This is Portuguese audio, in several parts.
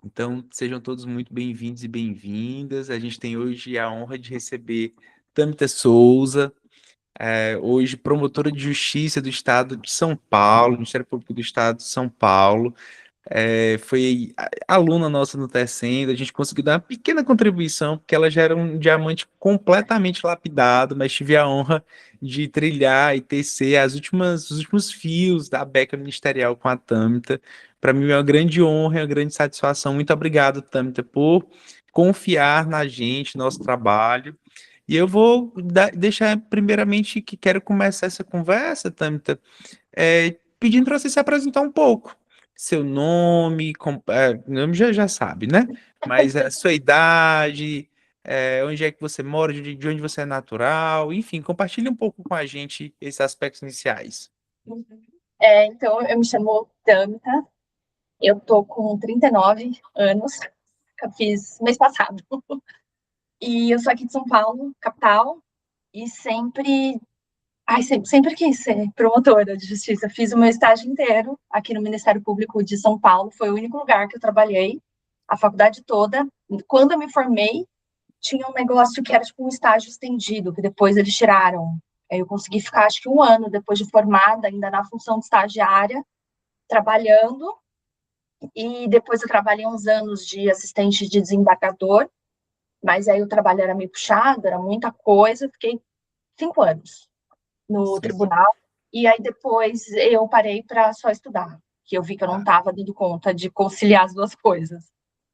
Então, sejam todos muito bem-vindos e bem-vindas. A gente tem hoje a honra de receber Tâmita Souza, hoje promotora de justiça do Estado de São Paulo, Ministério Público do Estado de São Paulo. Foi aluna nossa no Tecendo, a gente conseguiu dar uma pequena contribuição, porque ela já era um diamante completamente lapidado, mas tive a honra de trilhar e tecer os últimos fios da beca ministerial com a Tâmita. Para mim é uma grande honra, é uma grande satisfação. Muito obrigado, Tâmita, por confiar na gente, no nosso trabalho. E eu vou deixar primeiramente que quero começar essa conversa, Tâmita, pedindo para você se apresentar um pouco. Seu nome, nome já sabe, né? Mas a sua idade, onde é que você mora, de onde você é natural, enfim, compartilhe um pouco com a gente esses aspectos iniciais. Então, eu me chamo Tâmita, eu tô com 39 anos, eu fiz mês passado. E eu sou aqui de São Paulo, capital, e sempre quis ser promotora de justiça. Fiz o meu estágio inteiro aqui no Ministério Público de São Paulo, foi o único lugar que eu trabalhei, a faculdade toda. Quando eu me formei, tinha um negócio que era tipo um estágio estendido, que depois eles tiraram. Aí eu consegui ficar, acho que um ano depois de formada, ainda na função de estagiária, trabalhando. E depois eu trabalhei uns anos de assistente de desembargador, mas aí o trabalho era meio puxado, era muita coisa. Fiquei 5 anos no Sim. tribunal, e aí depois eu parei para só estudar, que eu vi que eu não Ah. estava dando conta de conciliar as duas coisas.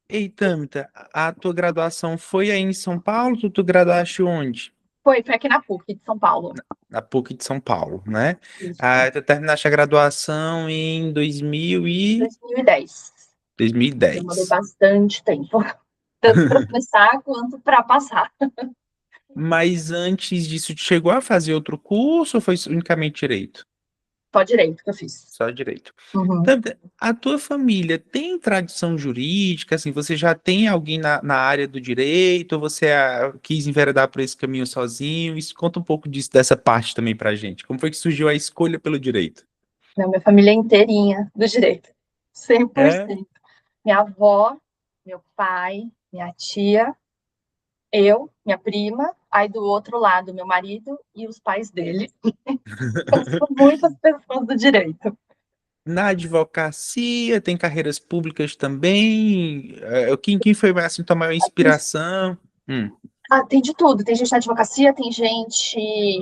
Ei, Tâmita, a tua graduação foi aí em São Paulo? Tu graduaste onde? Foi aqui na PUC de São Paulo. Na PUC de São Paulo, né? Isso. Tu terminaste a graduação em 2010. dois mil e Demorou dez. bastante tempo, tanto para começar quanto para passar. Mas antes disso, tu chegou a fazer outro curso ou foi unicamente direito? Só direito que eu fiz. Só direito. Uhum. Então, a tua família tem tradição jurídica? Assim, você já tem alguém na área do direito? Ou você quis enveredar por esse caminho sozinho? Isso, conta um pouco disso, dessa parte também pra gente. Como foi que surgiu a escolha pelo direito? Não, minha família é inteirinha do direito, É? 100%. Minha avó, meu pai, minha tia, eu, minha prima, aí do outro lado, meu marido e os pais dele. Então, são muitas pessoas do direito. Na advocacia, tem carreiras públicas também? Quem foi assim, tua maior inspiração? Hum. Tem de tudo. Tem gente na advocacia, tem gente.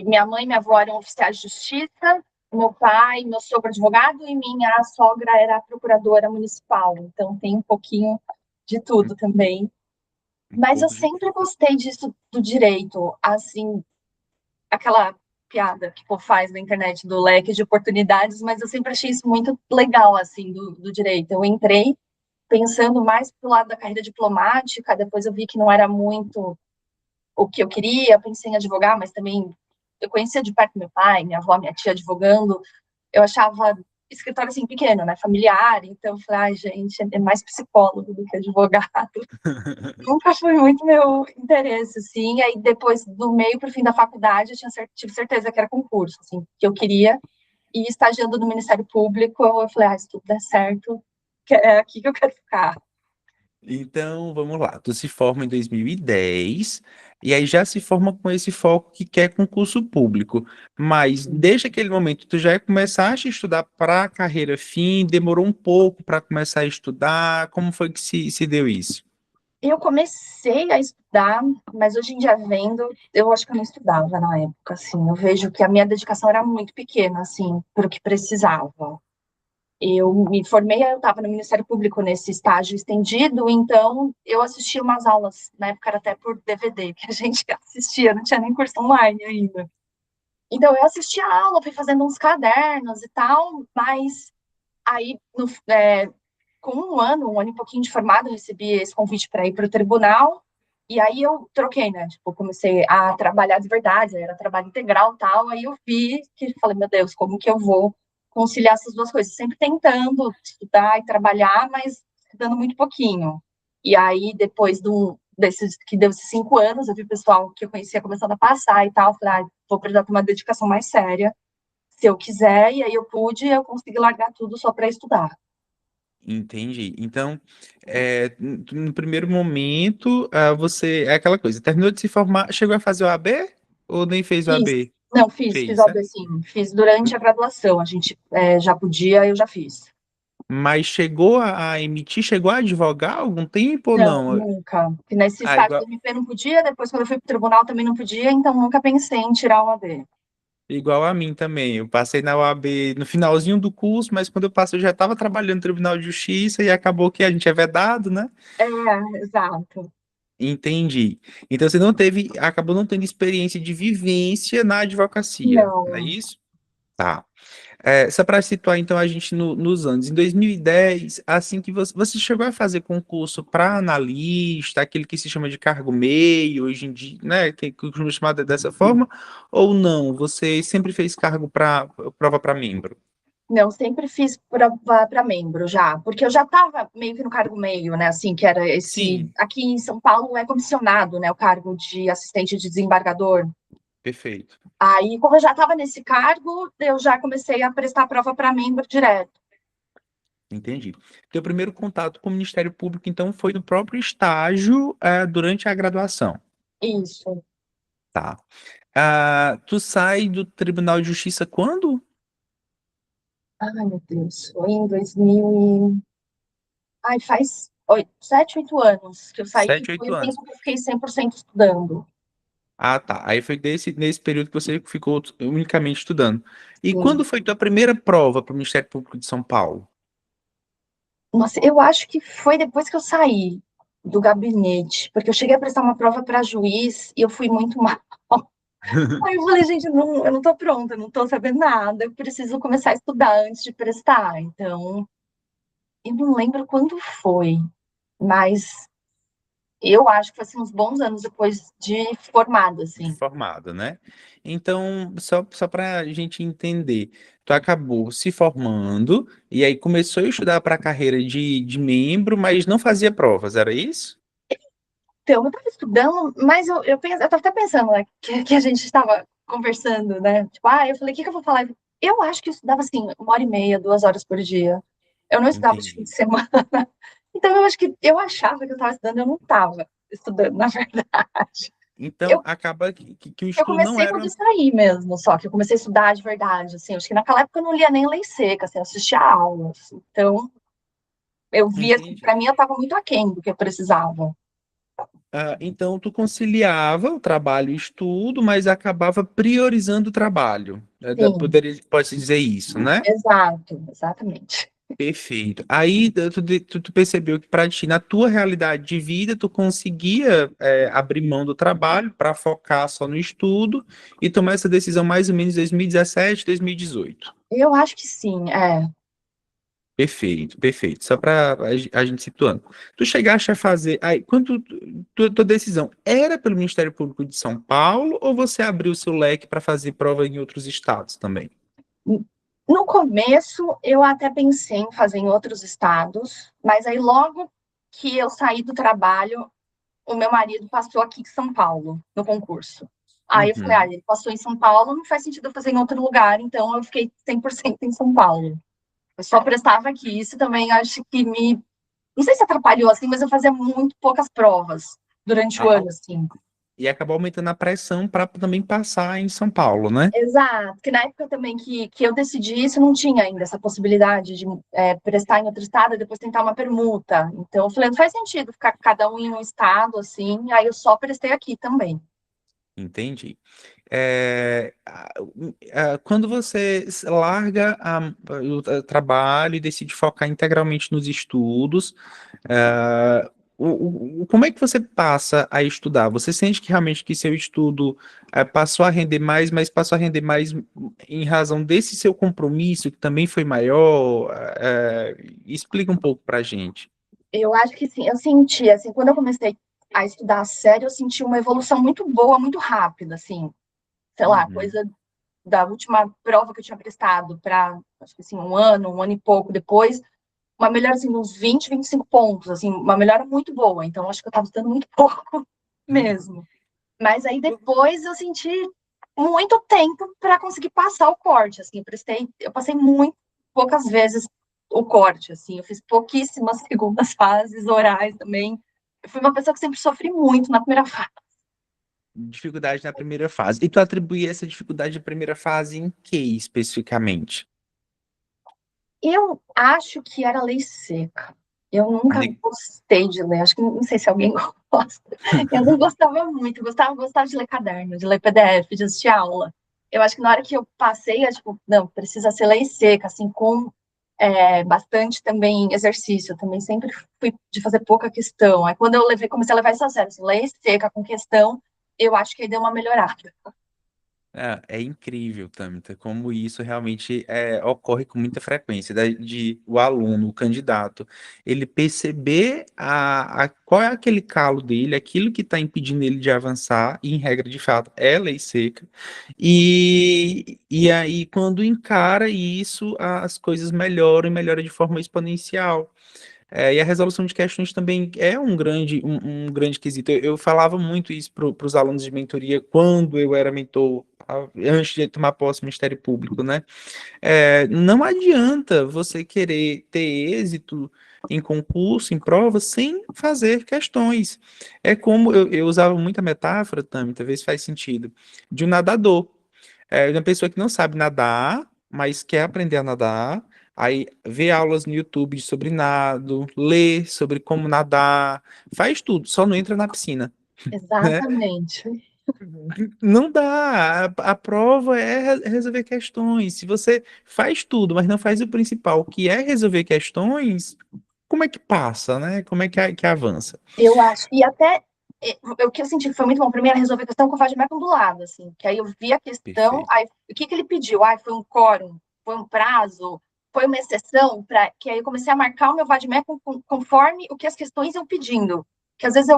Minha mãe e minha avó eram oficiais de justiça, meu pai, meu sogro advogado e minha sogra era procuradora municipal. Então, tem um pouquinho de tudo também. Um Mas eu pouco de. sempre gostei disso do direito, assim, aquela piada que o povo faz na internet do leque de oportunidades, mas eu sempre achei isso muito legal, assim, do direito. Eu entrei pensando mais pro lado da carreira diplomática, depois eu vi que não era muito o que eu queria, pensei em advogar, mas também eu conhecia de perto meu pai, minha avó, minha tia advogando, eu achava escritório assim pequeno, né, familiar, então eu falei, ai, gente, é mais psicólogo do que advogado. Nunca foi muito meu interesse, assim. Aí depois, do meio para o fim da faculdade, tive certeza que era concurso, assim, que eu queria. E estagiando no Ministério Público, eu falei, se tudo der certo, é aqui que eu quero ficar. Então, vamos lá. Tu se forma em 2010 e aí já se forma com esse foco que quer concurso público. Mas desde aquele momento, tu já começaste a estudar para a carreira fim, demorou um pouco para começar a estudar. Como foi que se deu isso? Eu comecei a estudar, mas hoje em dia vendo, eu acho que eu não estudava na época, assim. Eu vejo que a minha dedicação era muito pequena, assim, para o que precisava. Eu me formei, eu estava no Ministério Público nesse estágio estendido, então eu assistia umas aulas, na época era até por DVD, que a gente assistia, não tinha nem curso online ainda. Então eu assistia a aula, fui fazendo uns cadernos e tal, mas aí, com um ano e pouquinho de formado, eu recebi esse convite para ir para o tribunal, e aí eu troquei, né? Tipo, comecei a trabalhar de verdade, era trabalho integral e tal, aí eu vi que falei, meu Deus, como que eu vou conciliar essas duas coisas? Sempre tentando estudar e trabalhar, mas estudando muito pouquinho. E aí, depois desses que deu esses 5 anos, eu vi o pessoal que eu conhecia começando a passar e tal, falei, vou precisar ter uma dedicação mais séria, se eu quiser, e aí eu consegui largar tudo só para estudar. Entendi. Então, no primeiro momento, você é aquela coisa, terminou de se formar, chegou a fazer o AB ou nem fez o Fiz. AB? Não, fiz Fez, né? OAB sim. Fiz durante a graduação. A gente já podia, eu já fiz. Mas chegou a emitir, chegou a advogar algum tempo ou Não, não? nunca. Porque nesse Ah, estágio do igual, MP não podia, depois quando eu fui para o tribunal também não podia, então nunca pensei em tirar o OAB. igual a mim também. Eu passei na OAB no finalzinho do curso, mas quando eu passei eu já estava trabalhando no Tribunal de Justiça e acabou que a gente é vedado, né? É, exato. Entendi. Então você não teve, acabou não tendo experiência de vivência na advocacia, não é Não, isso? Tá. Só para situar então a gente nos anos, em 2010, assim que você chegou a fazer concurso para analista, aquele que se chama de cargo meio, hoje em dia, né, que costuma chamar dessa forma, ou não? Você sempre fez cargo para prova para membro? não, sempre fiz para membro já, porque eu já estava meio que no cargo meio, né? Assim, que era esse. Sim, Aqui em São Paulo é comissionado, né? O cargo de assistente de desembargador. perfeito. Aí, como eu já estava nesse cargo, eu já comecei a prestar prova para membro direto. Entendi. Teu primeiro contato com o Ministério Público, então, foi no próprio estágio, durante a graduação. Isso. Tá. Tu sai do Tribunal de Justiça quando? Ai, meu Deus. Foi em 2000 e... Ai, faz 7, 8 anos que eu saí, que Sete, foi oito o anos. tempo que eu fiquei 100% estudando. Ah, tá. Aí foi nesse período que você ficou unicamente estudando. E Sim. quando foi tua primeira prova para o Ministério Público de São Paulo? Nossa, eu acho que foi depois que eu saí do gabinete, porque eu cheguei a prestar uma prova para juiz e eu fui muito mal. Aí eu falei, gente, eu não tô pronta, eu não tô sabendo nada, eu preciso começar a estudar antes de prestar. Então, eu não lembro quando foi, mas eu acho que foi assim, uns bons anos depois de formada, De assim. formado, né? Então, só para a gente entender, tu acabou se formando e aí começou a estudar para a carreira de membro, mas não fazia provas, era isso? Então, eu estava estudando, mas eu estava até pensando, né, que a gente estava conversando, né? Tipo, eu falei, o que que eu vou falar? Eu acho que eu estudava, assim, 1 hora e meia, 2 horas por dia. Eu não estudava de fim Entendi. de semana. Então, eu acho que eu achava que eu estava estudando, eu não estava estudando, na verdade. Então, Eu, acaba que o eu estudo não comecei quando era. eu saí mesmo, só que eu comecei a estudar de verdade, assim. Acho que naquela época eu não lia nem lei seca, assim, eu assistia aulas. Então, eu via, assim, Entendi. para mim, eu estava muito aquém do que eu precisava. Então, tu conciliava o trabalho e o estudo, mas acabava priorizando o trabalho. Sim, Pode-se dizer isso, né? exato, exatamente. Perfeito. Aí tu percebeu que para ti, na tua realidade de vida, tu conseguia abrir mão do trabalho para focar só no estudo e tomar essa decisão mais ou menos em 2017, 2018. Eu acho que sim, é. Perfeito, perfeito. Só para a gente situando. Tu chegaste a fazer. Aí, quando tua decisão era pelo Ministério Público de São Paulo ou você abriu seu leque para fazer prova em outros estados também? No começo, eu até pensei em fazer em outros estados, mas aí logo que eu saí do trabalho, o meu marido passou aqui em São Paulo, no concurso. Aí eu falei, Uhum. ele passou em São Paulo, não faz sentido eu fazer em outro lugar, então eu fiquei 100% em São Paulo. Eu só prestava aqui, isso também acho que me... Não sei se atrapalhou, assim, mas eu fazia muito poucas provas durante o ano, assim. E acabou aumentando a pressão para também passar em São Paulo, né? Exato, que na época também que eu decidi isso, não tinha ainda essa possibilidade de prestar em outro estado e depois tentar uma permuta. Então, eu falei, não faz sentido ficar cada um em um estado, assim, aí eu só prestei aqui também. Entendi. Quando você larga o trabalho e decide focar integralmente nos estudos, como é que você passa a estudar? Você sente que realmente que seu estudo passou a render mais, mas passou a render mais em razão desse seu compromisso, que também foi maior? Explica um pouco para a gente. Eu acho que sim, eu senti, assim, quando eu comecei a estudar a sério, eu senti uma evolução muito boa, muito rápida, assim, sei lá, Uhum, coisa da última prova que eu tinha prestado para, acho que assim, um ano e pouco depois, uma melhora, assim, de uns 20, 25 pontos, assim, uma melhora muito boa, então acho que eu estava estudando muito pouco uhum. mesmo. Mas aí depois eu senti muito tempo para conseguir passar o corte, assim, eu passei muito poucas vezes o corte, assim, eu fiz pouquíssimas segundas fases, orais também. Eu fui uma pessoa que sempre sofri muito na primeira fase. Dificuldade na primeira fase. E tu atribui essa dificuldade da primeira fase em que especificamente? Eu acho que era lei seca. Eu nunca Ne- gostei de ler, acho que não sei se alguém gosta. Eu não gostava muito, gostava de ler caderno, de ler PDF, de assistir aula. Eu acho que na hora que eu passei, eu, tipo, não, precisa ser lei seca, assim, com bastante também exercício. Eu também sempre fui de fazer pouca questão. Aí quando eu comecei a levar isso a sério, assim, lei seca com questão, eu acho que aí deu uma melhorada. É incrível, Tâmita, como isso realmente ocorre com muita frequência, de o aluno, o candidato, ele perceber qual é aquele calo dele, aquilo que está impedindo ele de avançar, e em regra de fato é lei seca, e aí quando encara isso, as coisas melhoram e melhoram de forma exponencial. E a resolução de questões também é um grande quesito. Eu falava muito isso para os alunos de mentoria quando eu era mentor, antes de tomar posse do Ministério Público, né? Não adianta você querer ter êxito em concurso, em prova, sem fazer questões. É como eu usava muita metáfora, também, talvez faz sentido, de um nadador. Uma pessoa que não sabe nadar, mas quer aprender a nadar, aí vê aulas no YouTube sobre nado, lê sobre como nadar, faz tudo, só não entra na piscina, né? Exatamente. Não dá. A prova é resolver questões. Se você faz tudo, mas não faz o principal, que é resolver questões, como é que passa, né? Como é que avança? Eu acho. E até o que eu senti que foi muito bom, primeiro, resolver a questão com o Vademecum do lado, assim, que aí eu vi a questão, Perfeito. aí o que ele pediu? Foi um quórum, foi um prazo, foi uma exceção, que aí eu comecei a marcar o meu Vademecum conforme o que as questões iam pedindo. Que às vezes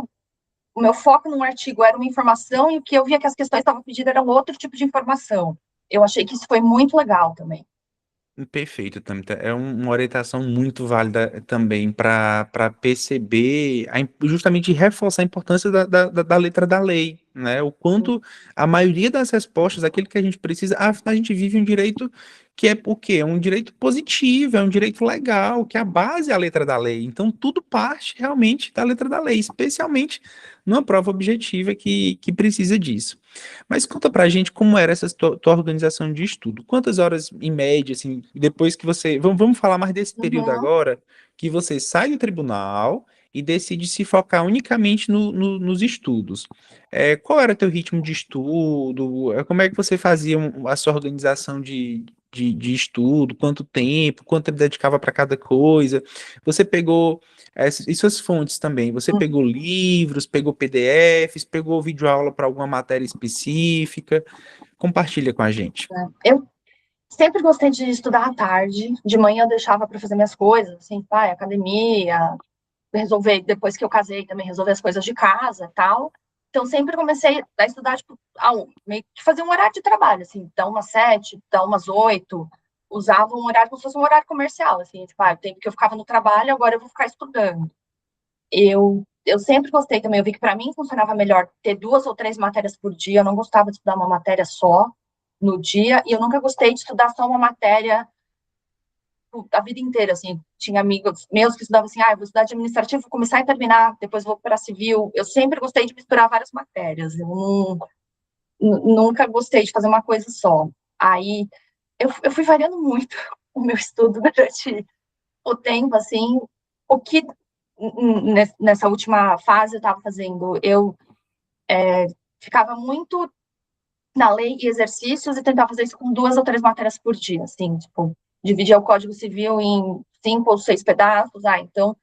o meu foco num artigo era uma informação e o que eu via que as questões estavam pedindo era um outro tipo de informação. Eu achei que isso foi muito legal também. Perfeito, Thamita. Uma orientação muito válida também para perceber, justamente reforçar a importância da letra da lei, né? O quanto a maioria das respostas, aquilo que a gente precisa, a gente vive um direito que é o quê? É um direito positivo, é um direito legal, que a base é a letra da lei. Então, tudo parte realmente da letra da lei, especialmente numa prova objetiva que precisa disso. Mas conta pra gente como era essa tua organização de estudo. Quantas horas em média, assim, depois que você. Vamos falar mais desse período Uhum. agora, que você sai do tribunal e decide se focar unicamente nos estudos. Qual era teu ritmo de estudo? Como é que você fazia a sua organização de estudo? Quanto tempo? Quanto tempo dedicava para cada coisa? Você pegou. E suas fontes também. Você pegou livros, pegou PDFs, pegou videoaula para alguma matéria específica? Compartilha com a gente. Eu sempre gostei de estudar à tarde, de manhã eu deixava para fazer minhas coisas, assim, academia, resolver, depois que eu casei, também resolver as coisas de casa e tal. Então, sempre comecei a estudar, tipo, meio que fazer um horário de trabalho, assim, da umas 7, da umas 8, usava um horário como se fosse um horário comercial, assim, tipo, o tempo que eu ficava no trabalho, agora eu vou ficar estudando. Eu sempre gostei também, eu vi que para mim funcionava melhor ter 2 ou 3 matérias por dia, eu não gostava de estudar uma matéria só no dia, e eu nunca gostei de estudar só uma matéria a vida inteira, assim, tinha amigos meus que estudavam assim, eu vou estudar administrativo, vou começar e terminar, depois vou para civil. Eu sempre gostei de misturar várias matérias, eu nunca gostei de fazer uma coisa só. Aí eu fui variando muito o meu estudo durante o tempo, assim, o que nessa última fase eu estava fazendo, eu ficava muito na lei e exercícios e tentava fazer isso com 2 ou 3 matérias por dia, assim, tipo, dividia o Código Civil em 5 ou 6 pedaços, então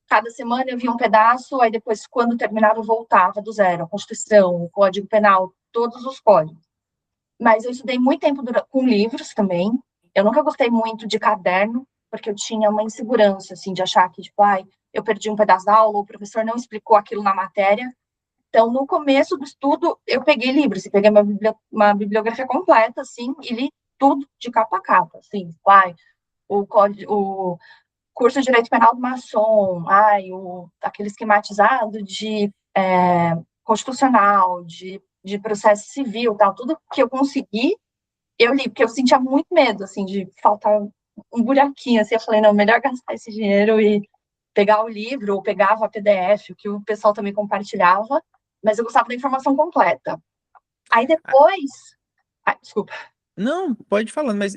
cada semana eu via um pedaço, aí depois, quando terminava, eu voltava do zero, a Constituição, o Código Penal, todos os códigos. Mas eu estudei muito tempo com livros também, eu nunca gostei muito de caderno, porque eu tinha uma insegurança, assim, de achar que, tipo, eu perdi um pedaço da aula, ou o professor não explicou aquilo na matéria. Então, no começo do estudo, eu peguei livros, e peguei uma bibliografia completa, assim, e li tudo de capa a capa, assim, o curso de Direito Penal do Maçom, aquele esquematizado de constitucional, de processo civil, tal, tudo que eu consegui, eu li, porque eu sentia muito medo, assim, de faltar um buraquinho, assim, eu falei, não, melhor gastar esse dinheiro e pegar o livro, ou pegava a PDF, o que o pessoal também compartilhava, mas eu gostava da informação completa. Aí depois... Ai, desculpa. Não, pode falar, mas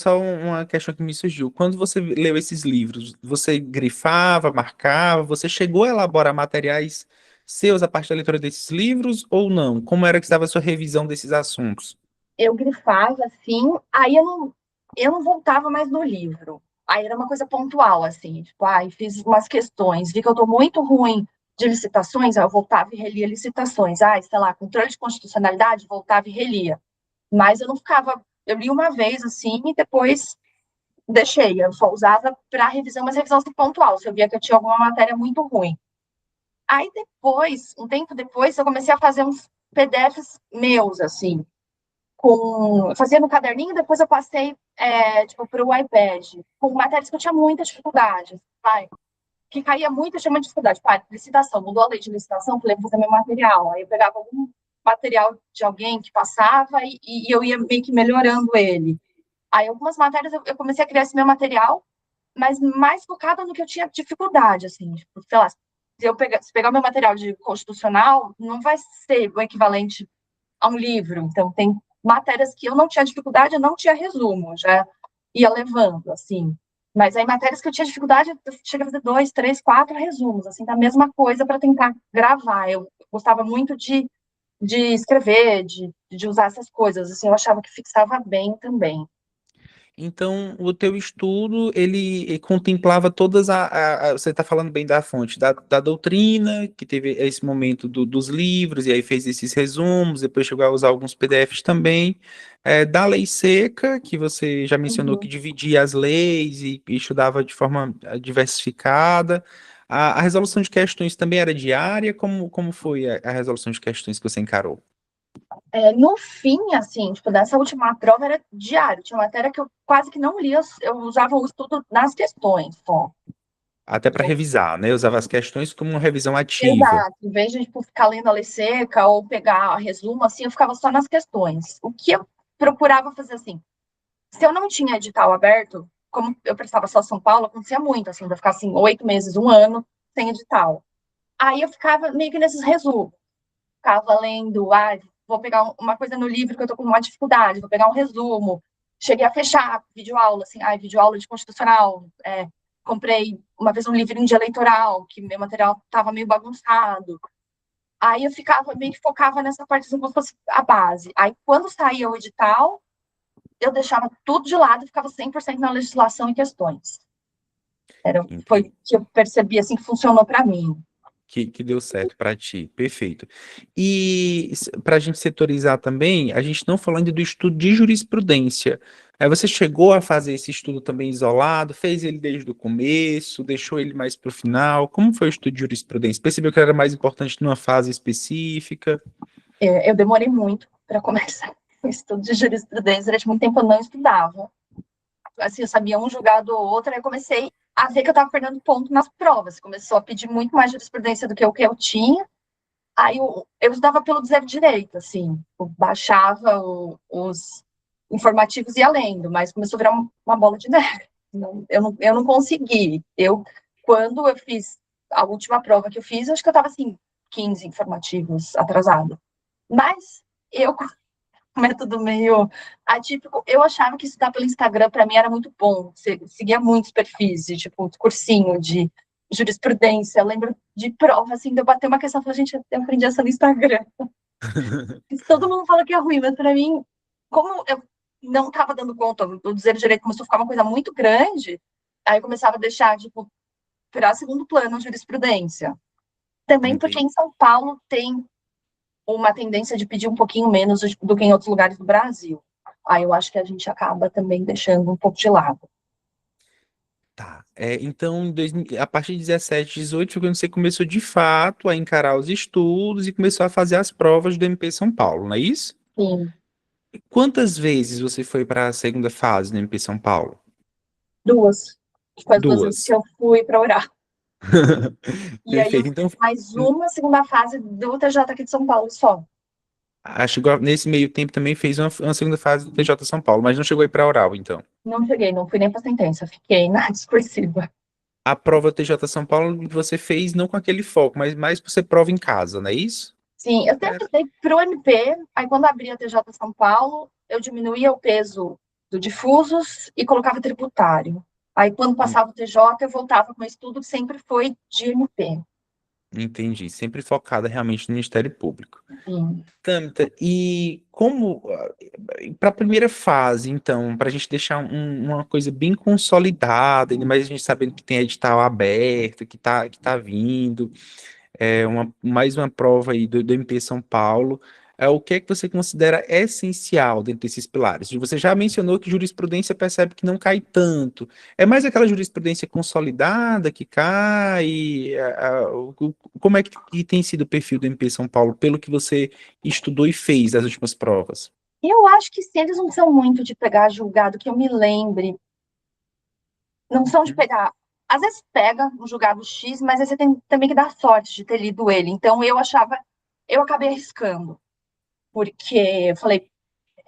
só uma questão que me surgiu. Quando você leu esses livros, você grifava, marcava, você chegou a elaborar materiais seus a partir da leitura desses livros ou não? Como era que estava a sua revisão desses assuntos? Eu grifava, assim, aí eu não voltava mais no livro. Aí era uma coisa pontual, assim, tipo, ai, fiz umas questões, vi que eu tô muito ruim de licitações, aí eu voltava e relia licitações. Ai, sei lá, controle de constitucionalidade, voltava e relia. Mas eu não ficava, eu li uma vez, assim, e depois deixei. Eu só usava para revisão, mas revisão assim, pontual, se eu via que eu tinha alguma matéria muito ruim. Aí depois, um tempo depois, eu comecei a fazer uns PDFs meus, assim, fazia no caderninho, depois eu passei tipo, para o iPad, com matérias que eu tinha muita dificuldade, vai, que caía muito, eu tinha muita dificuldade. Pai, licitação, mudou a lei de licitação, falei, vou fazer meu material. Aí eu pegava algum material de alguém que passava e eu ia meio que melhorando ele. Aí algumas matérias eu comecei a criar esse meu material, mas mais focada no que eu tinha dificuldade, assim, tipo, sei lá, se pegar o meu material de constitucional, não vai ser o equivalente a um livro. Então, tem matérias que eu não tinha dificuldade, eu não tinha resumo, já ia levando, assim. Mas aí, matérias que eu tinha dificuldade, eu cheguei a fazer 2, 3, 4 resumos, assim, da mesma coisa para tentar gravar. Eu gostava muito de escrever, de usar essas coisas, assim, eu achava que fixava bem também. Então, o teu estudo, ele contemplava todas você está falando bem da fonte, da doutrina, que teve esse momento dos livros, e aí fez esses resumos, depois chegou a usar alguns PDFs também, da lei seca, que você já mencionou que Uhum. dividia as leis e estudava de forma diversificada. A resolução de questões também era diária? Como foi a resolução de questões que você encarou? No fim, assim, tipo, dessa última prova era diário. Tinha matéria que eu quase que não lia, eu usava o estudo nas questões só. Até para revisar, né? Eu usava as questões como uma revisão ativa. Exato. Em vez de tipo, ficar lendo a lei seca ou pegar resumo, assim, eu ficava só nas questões. O que eu procurava fazer assim, se eu não tinha edital aberto, como eu prestava só São Paulo, acontecia muito, assim, de eu ficar assim, 8 meses, um ano sem edital. Aí eu ficava meio que nesses resumos. Ficava lendo, vou pegar uma coisa no livro que eu tô com uma dificuldade, vou pegar um resumo. Cheguei a fechar videoaula, assim, videoaula de constitucional. Comprei uma vez um livrinho de eleitoral, que meu material estava meio bagunçado. Aí eu ficava meio que focava nessa parte assim, como se fosse a base. Aí quando saía o edital, eu deixava tudo de lado e ficava 100% na legislação e questões. Foi o Entendi. que eu percebi assim que funcionou para mim. Que deu certo para ti. Perfeito. E para a gente setorizar também, a gente não falando do estudo de jurisprudência. Aí você chegou a fazer esse estudo também isolado, fez ele desde o começo, deixou ele mais para o final. Como foi o estudo de jurisprudência? Percebeu que era mais importante numa fase específica? Eu demorei muito para começar o estudo de jurisprudência, durante muito tempo eu não estudava. Assim, eu sabia um julgado ou outro, aí eu comecei a ver que eu estava perdendo ponto nas provas. Começou a pedir muito mais jurisprudência do que o que eu tinha. Aí eu estudava pelo dizer direito, assim, eu baixava os informativos e ia lendo, mas começou a virar uma bola de neve. Eu não consegui. Quando eu fiz a última prova que eu fiz, eu acho que eu estava assim, 15 informativos atrasado. Mas eu, com um método meio atípico, eu achava que estudar pelo Instagram para mim era muito bom. Seguia muitos perfis, de, tipo, cursinho de jurisprudência. Eu lembro de prova, assim, de eu bater uma questão e falar, gente, eu aprendi essa no Instagram. Todo mundo fala que é ruim, mas para mim, como eu não estava dando conta do dizer direito, começou a ficar uma coisa muito grande, aí eu começava a deixar, tipo, para segundo plano a jurisprudência. Também porque Entendi. em São Paulo tem uma tendência de pedir um pouquinho menos do que em outros lugares do Brasil. Aí eu acho que a gente acaba também deixando um pouco de lado. Tá. Então, a partir de 17, 18, foi quando você começou de fato a encarar os estudos e começou a fazer as provas do MP São Paulo, não é isso? Sim, Quantas vezes você foi para a segunda fase no MP São Paulo? duas. Foi as 2 vezes que Duas. eu fui para orar. E aí eu Perfeito. Então, fiz mais uma segunda fase do TJ aqui de São Paulo só. Nesse meio tempo também fez uma segunda fase do TJ São Paulo, mas não chegou aí para oral, então. Não cheguei, não fui nem para sentença, fiquei na discursiva. A prova TJ São Paulo você fez não com aquele foco, mas mais para ser prova em casa, não é isso? Sim, eu sempre Era. dei pro MP, aí quando abri a TJ São Paulo, eu diminuía o peso do difusos e colocava tributário. Aí quando passava o TJ, eu voltava com o estudo que sempre foi de MP. Entendi, sempre focada realmente no Ministério Público. Sim. Tâmita, e como para a primeira fase, então, para a gente deixar uma coisa bem consolidada, ainda mais a gente sabendo que tem edital aberto, que tá vindo, mais uma prova aí do MP São Paulo, o que é que você considera essencial dentro desses pilares? Você já mencionou que jurisprudência percebe que não cai tanto. É mais aquela jurisprudência consolidada que cai? Como é que tem sido o perfil do MP São Paulo, pelo que você estudou e fez das últimas provas? Eu acho que se eles não são muito de pegar julgado, que eu me lembre, não são de Uhum. pegar. Às vezes pega um julgado X, mas aí você tem também que dar sorte de ter lido ele. Então eu acabei arriscando, porque eu falei,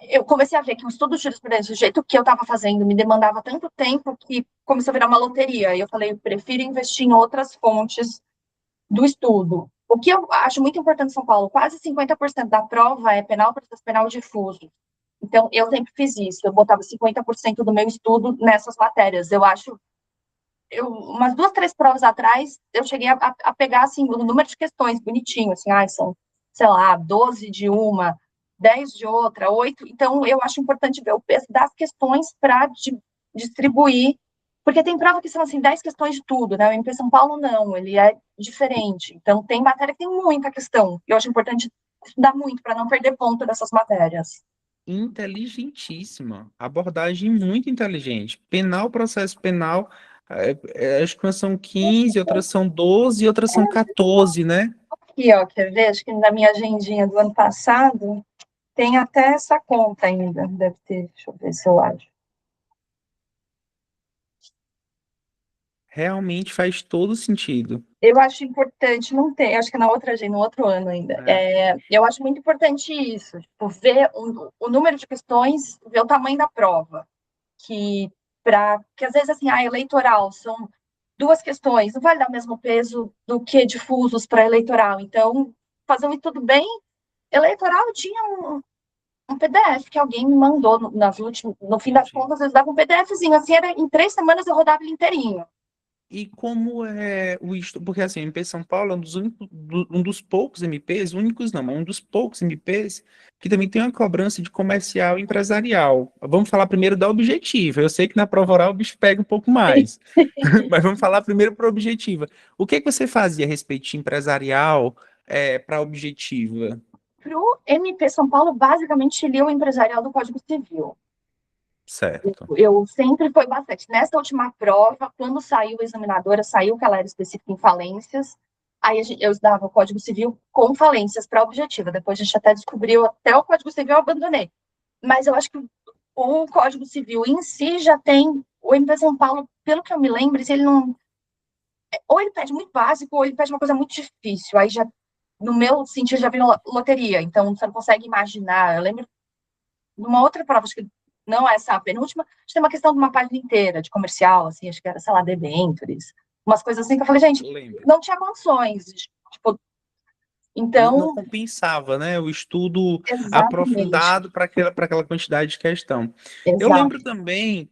eu comecei a ver que o estudo de jurisprudência, do jeito que eu estava fazendo, me demandava tanto tempo que começou a virar uma loteria. E eu falei, eu prefiro investir em outras fontes do estudo. O que eu acho muito importante em São Paulo, quase 50% da prova é penal, processo penal difuso. Então, eu sempre fiz isso, eu botava 50% do meu estudo nessas matérias. Eu acho, umas 2, 3 provas atrás, eu cheguei a pegar, assim, o número de questões bonitinho, assim, são, sei lá, 12 de uma, 10 de outra, 8. Então, eu acho importante ver o peso das questões para distribuir, porque tem prova que são, assim, 10 questões de tudo, né? O MP São Paulo, não, ele é diferente. Então, tem matéria que tem muita questão. Eu acho importante estudar muito para não perder ponto dessas matérias. Inteligentíssima, abordagem muito inteligente. Penal, processo penal, acho que umas são 15, outras são 12 e outras são 14, né? Aqui, ó, quer ver? Acho que na minha agendinha do ano passado tem até essa conta ainda. Deve ter, deixa eu ver se eu acho. Realmente faz todo sentido. Eu acho importante, não tem, acho que na outra agenda, no outro ano ainda. Né? Eu acho muito importante isso, tipo, ver o número de questões, ver o tamanho da prova. Que às vezes, assim, eleitoral são 2 questões, não vai dar o mesmo peso do que difusos para eleitoral. Então, fazer um estudo bem. Eleitoral tinha um PDF que alguém me mandou no fim das Entendi. contas, eles davam um PDFzinho, assim, era em 3 semanas eu rodava ele inteirinho. E como é o estudo? Porque assim, o MP São Paulo é um dos poucos MPs, únicos não, mas um dos poucos MPs que também tem uma cobrança de comercial e empresarial. Vamos falar primeiro da objetiva. Eu sei que na prova oral o bicho pega um pouco mais, mas vamos falar primeiro para a objetiva. O que que você fazia a respeito de empresarial para a objetiva? Para o MP São Paulo, basicamente, li o empresarial do Código Civil. Certo. Eu sempre foi bastante. Nessa última prova, quando saiu a examinadora, saiu que ela era específica em falências, aí eu estudava o Código Civil com falências para a objetiva. Depois a gente até descobriu, até o Código Civil eu abandonei. Mas eu acho que o Código Civil em si já tem, o MP São Paulo, pelo que eu me lembro, se ele não, ou ele pede muito básico, ou ele pede uma coisa muito difícil. Aí já, no meu sentido, já virou loteria. Então, você não consegue imaginar. Eu lembro de uma outra prova, acho que não essa a penúltima, a gente tem uma questão de uma página inteira de comercial, assim, acho que era, sei lá, debentures, umas coisas assim que eu falei, gente, Lembro. não tinha condições. Tipo, Não então, compensava, né? O estudo exatamente, aprofundado para aquela quantidade de questão. Eu lembro exato. também,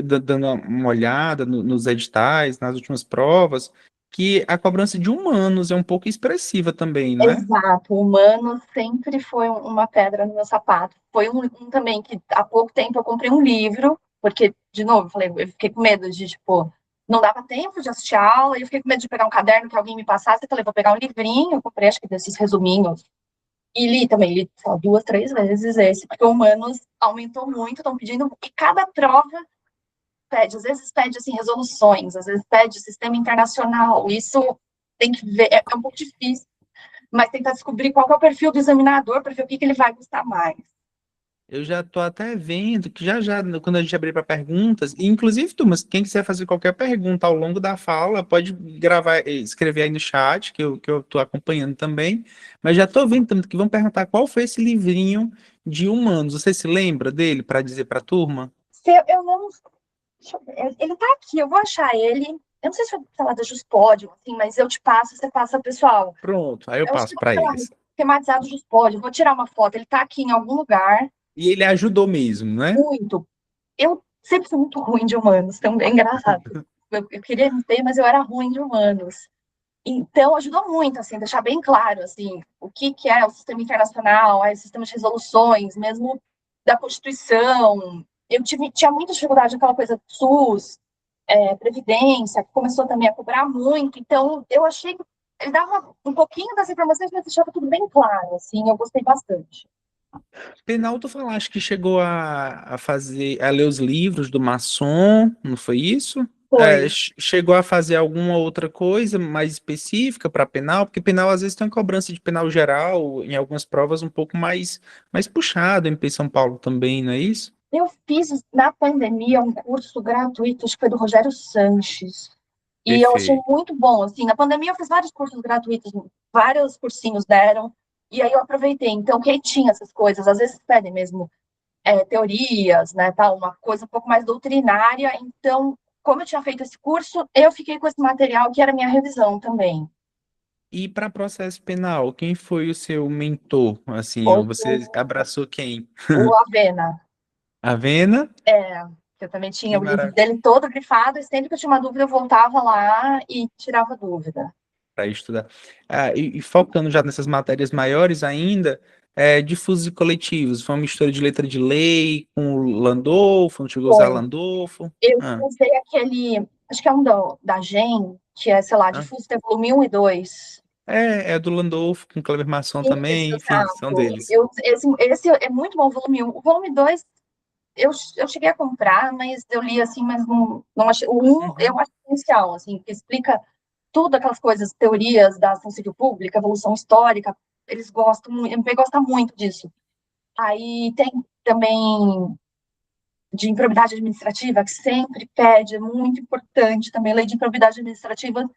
dando uma olhada nos editais, nas últimas provas, que a cobrança de humanos é um pouco expressiva também, não é? Exato, o humano sempre foi uma pedra no meu sapato. Foi um também que há pouco tempo eu comprei um livro, porque, de novo, eu fiquei com medo de, tipo, não dava tempo de assistir a aula, e eu fiquei com medo de pegar um caderno que alguém me passasse, eu falei, vou pegar um livrinho, eu comprei, acho que desses resuminhos, e li também, li só 2, 3 vezes esse, porque o Humanos aumentou muito, estão pedindo, e cada prova pede, às vezes pede, assim, resoluções, às vezes pede sistema internacional, isso tem que ver, é um pouco difícil, mas tentar descobrir qual é o perfil do examinador para ver o que ele vai gostar mais. Eu já tô até vendo que já, quando a gente abrir para perguntas, e inclusive, turmas, quem quiser fazer qualquer pergunta ao longo da fala, pode gravar, escrever aí no chat, que eu tô acompanhando também. Mas já tô vendo também que vão perguntar qual foi esse livrinho de humanos. Você se lembra dele para dizer para a turma? Se eu não. Deixa eu ver, ele tá aqui, eu vou achar ele. Eu não sei se foi falar da Juspod, assim, mas eu te passo, você passa, pessoal. Pronto, aí eu Eu acho passo que para sei lá, eles. tematizado Juspod. Eu vou tirar uma foto, ele tá aqui em algum lugar. E ele ajudou mesmo, né? Muito. Eu sempre fui muito ruim de humanos, então é engraçado. Eu queria ter, mas eu era ruim de humanos. Então, ajudou muito, assim, deixar bem claro, assim, o que que é o sistema internacional, o sistema de resoluções, mesmo da Constituição. Tinha muita dificuldade naquela coisa do SUS, Previdência, que começou também a cobrar muito. Então, eu achei que ele dava um pouquinho das informações, mas deixava tudo bem claro, assim, eu gostei bastante. Penal, tu falaste que chegou a ler os livros do Masson, não foi isso? Foi. Chegou a fazer alguma outra coisa mais específica para penal? Porque penal às vezes tem uma cobrança de penal geral, em algumas provas um pouco mais puxado, MP São Paulo também, não é isso? Eu fiz, na pandemia, um curso gratuito, acho que foi do Rogério Sanches. E eu achei Perfeito. muito bom, assim, na pandemia eu fiz vários cursos gratuitos, vários cursinhos deram, e aí eu aproveitei. Então, quem tinha essas coisas, às vezes pedem mesmo teorias, né, tal, uma coisa um pouco mais doutrinária. Então, como eu tinha feito esse curso, eu fiquei com esse material que era minha revisão também. E para processo penal, quem foi o seu mentor? Assim, Foi você abraçou quem? o Avena, Avena? que eu também Que tinha o livro maravilha. dele todo grifado, e sempre que eu tinha uma dúvida, eu voltava lá e tirava dúvida. Para estudar. E focando já nessas matérias maiores ainda, difusos e coletivos, foi uma mistura de letra de lei com o Landolfo, não chegou a usar Foi. Landolfo? Eu Ah, usei aquele, acho que é um da GEM, que é, sei lá, ah. Difuso, tem volume 1 e 2. É do Landolfo, com Kleber Masson Isso, também, enfim, são exato. deles. Esse é muito bom, o volume 1. O volume 2, eu cheguei a comprar, mas eu li assim, mas não achei. O 1 eu Uhum. acho essencial, assim, que explica tudo aquelas coisas, teorias da ação civil pública, evolução histórica. Eles gostam, o MP gosta muito disso. Aí tem também de improbidade administrativa, que sempre pede, é muito importante também, lei de improbidade administrativa.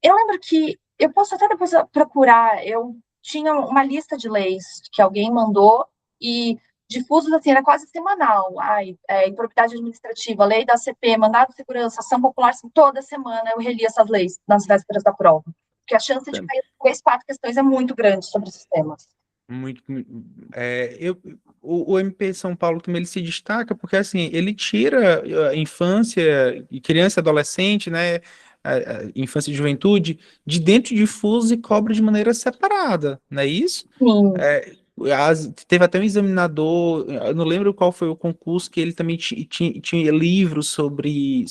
Eu lembro que, eu posso até depois procurar, eu tinha uma lista de leis que alguém mandou e difusos, assim, era quase semanal. Ai, improbidade administrativa, lei da CP, mandado de segurança, ação popular, assim, toda semana eu relia essas leis nas vésperas da prova. Porque a chance de cair 3, 4 questões é muito grande sobre esses temas. Muito, o MP São Paulo também ele se destaca porque assim ele tira a infância e criança e adolescente, né, a infância e juventude de dentro de fusos e cobra de maneira separada, não é isso? Sim, É, teve até um examinador, eu não lembro qual foi o concurso que ele também tinha livros sobre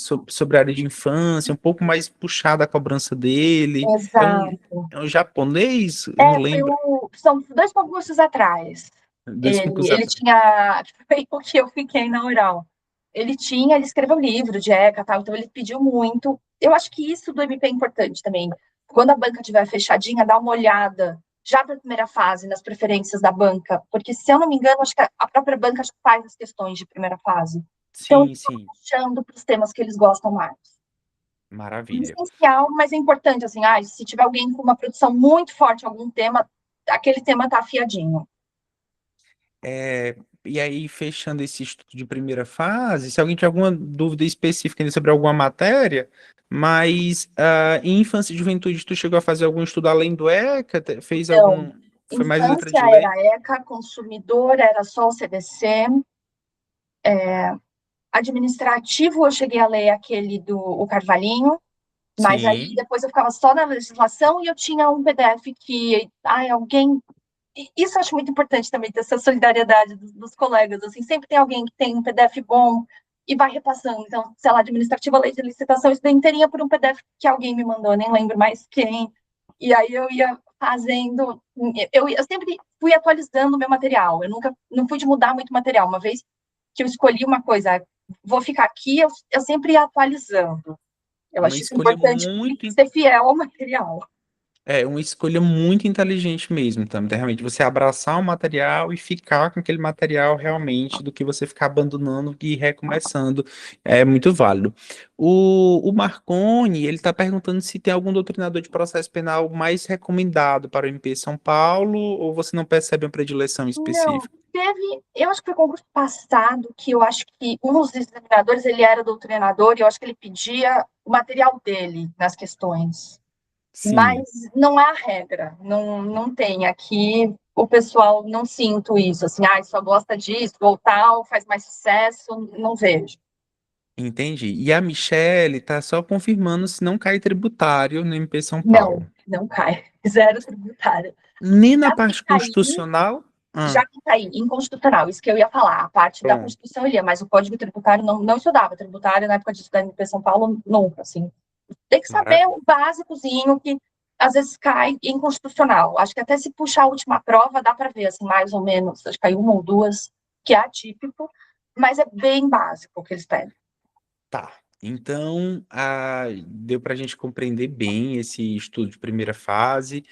a área de infância, um pouco mais puxada a cobrança dele. exato. É um japonês, eu não lembro. São 2 concursos atrás. Dois concursos Ele atrás. tinha, foi o que eu fiquei na oral. Ele escreveu livro de ECA, tal, então ele pediu muito. Eu acho que isso do MP é importante também. Quando a banca estiver fechadinha, dá uma olhada já para a primeira fase, nas preferências da banca, porque se eu não me engano, acho que a própria banca já faz as questões de primeira fase. Então, Sim, eles estão sim. puxando para os temas que eles gostam mais. É Maravilha. essencial, mas é importante, assim, se tiver alguém com uma produção muito forte em algum tema, aquele tema está afiadinho. E aí, fechando esse estudo de primeira fase, se alguém tiver alguma dúvida específica ainda sobre alguma matéria, mas em infância e juventude, tu chegou a fazer algum estudo além do ECA? Fez Então, algum. Foi mais letra infância de era lei? ECA, consumidor era só o CDC, administrativo eu cheguei a ler aquele do o Carvalhinho, mas aí Sim. depois eu ficava só na legislação e eu tinha um PDF que, alguém. Isso eu acho muito importante também, ter essa solidariedade dos colegas, assim, sempre tem alguém que tem um PDF bom e vai repassando. Então, sei lá, administrativa, lei de licitação, isso daí inteirinha por um PDF que alguém me mandou, nem lembro mais quem. E aí eu ia fazendo, eu sempre fui atualizando o meu material, eu nunca, não fui de mudar muito material. Uma vez que eu escolhi uma coisa, vou ficar aqui, eu sempre ia atualizando. Eu Uma acho isso escolha importante, muito ser fiel ao material. É uma escolha muito inteligente mesmo, então, realmente você abraçar o material e ficar com aquele material realmente do que você ficar abandonando e recomeçando é muito válido. O Marconi, ele está perguntando se tem algum doutrinador de processo penal mais recomendado para o MP São Paulo ou você não percebe uma predileção Não, específica? teve. Eu acho que foi concurso passado que eu acho que um dos examinadores ele era doutrinador e eu acho que ele pedia o material dele nas questões. Sim. Mas não há regra, não tem. Aqui o pessoal não sinto isso, assim, ah, só gosta disso, ou tal, faz mais sucesso, não vejo. Entendi. E a Michelle está só confirmando se não cai tributário no MP São Não, Paulo. não cai. Zero tributário. Nem na Já que parte cair, constitucional? já Ah, que cair inconstitucional, isso que eu ia falar, a parte da pronto. Constituição eu ia, mas o Código Tributário não estudava. Tributário na época de estudar MP São Paulo, nunca, assim. Tem que saber Maravilha. o básicozinho que às vezes cai inconstitucional. Acho que até se puxar a última prova dá para ver, assim, mais ou menos, acho que caiu uma ou duas, que é atípico, mas é bem básico o que eles pedem. Tá. Então, deu para a gente compreender bem esse estudo de primeira fase.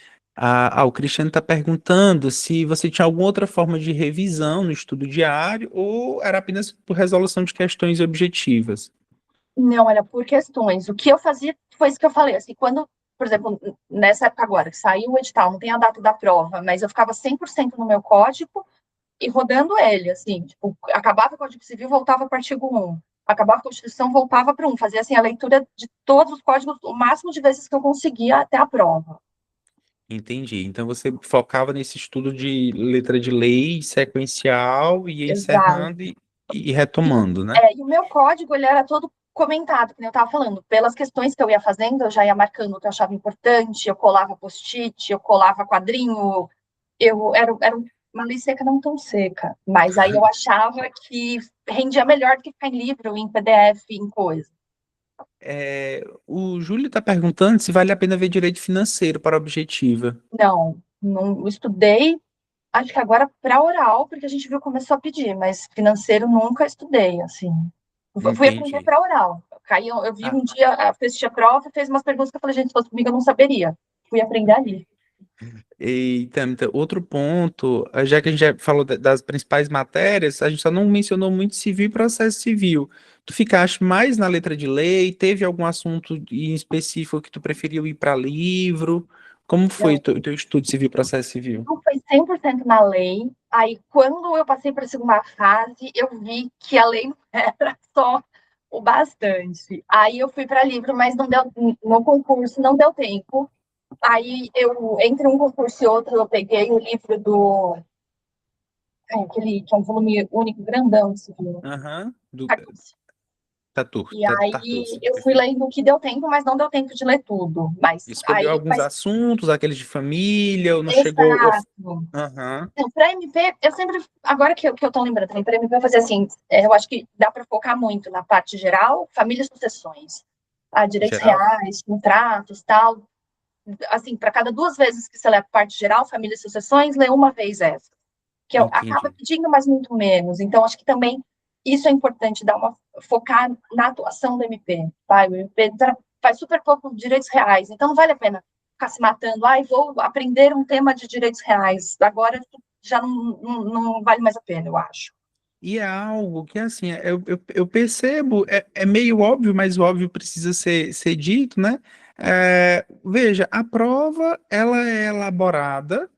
O Cristiano está perguntando se você tinha alguma outra forma de revisão no estudo diário ou era apenas por resolução de questões objetivas. Não, era por questões. O que eu fazia foi isso que eu falei, assim, quando, por exemplo, nessa época agora, que saiu o edital, não tem a data da prova, mas eu ficava 100% no meu código, e rodando ele, assim, tipo, acabava o Código Civil, voltava para o artigo 1. Acabava a Constituição, voltava para 1. Fazia, assim, a leitura de todos os códigos, o máximo de vezes que eu conseguia até a prova. Entendi. Então você focava nesse estudo de letra de lei sequencial e ia Exato. encerrando e retomando, né? E o meu código, ele era todo comentado, como eu estava falando, pelas questões que eu ia fazendo, eu já ia marcando o que eu achava importante, eu colava post-it, eu colava quadrinho, era uma lei seca não tão seca, mas aí eu achava que rendia melhor do que ficar em livro, em PDF, em coisa. O Júlio está perguntando se vale a pena ver direito financeiro para a objetiva. Não estudei, acho que agora para oral, porque a gente viu começou a pedir, mas financeiro nunca estudei, assim. Eu fui aprender Entendi. para oral. Caiu, eu vi Ah, um dia, fez a prova, fez umas perguntas que eu falei, gente, se fosse comigo eu não saberia. Fui aprender ali. eita, outro ponto, já que a gente já falou das principais matérias, a gente só não mencionou muito civil e processo civil. Tu ficaste mais na letra de lei? Teve algum assunto em específico que tu preferiu ir para livro? Como foi Não, o teu estudo de civil e processo civil? não foi 100% na lei. Aí, quando eu passei para a segunda fase, eu vi que a lei não era só o bastante. Aí eu fui para livro, mas não deu no concurso, não deu tempo. Aí eu, entre um concurso e outro, eu peguei o livro do aquele que é um volume único, grandão, esse livro. Aham, E aí Tartuce, eu fui perfeito. lendo o que deu tempo, mas não deu tempo de ler tudo. Mas Escolheu aí, alguns mas assuntos, aqueles de família, ou não chegou. exato. Aham, Então, para MP, eu sempre, agora que eu tô lembrando também, para MP eu fazer assim, eu acho que dá para focar muito na parte geral, família e sucessões, direitos geral? reais, contratos, tal. Assim, para cada duas vezes que você lê a parte geral, família e sucessões, lê uma vez essa. Acaba Entendi. pedindo, mas muito menos. Então, acho que também isso é importante, dar uma focar na atuação do MP. Tá? O MP faz super pouco direitos reais, então não vale a pena ficar se matando. Vou aprender um tema de direitos reais. Agora já não vale mais a pena, eu acho. E é algo que, assim, eu percebo, é meio óbvio, mas o óbvio precisa ser dito, né? Veja, a prova, ela é elaborada,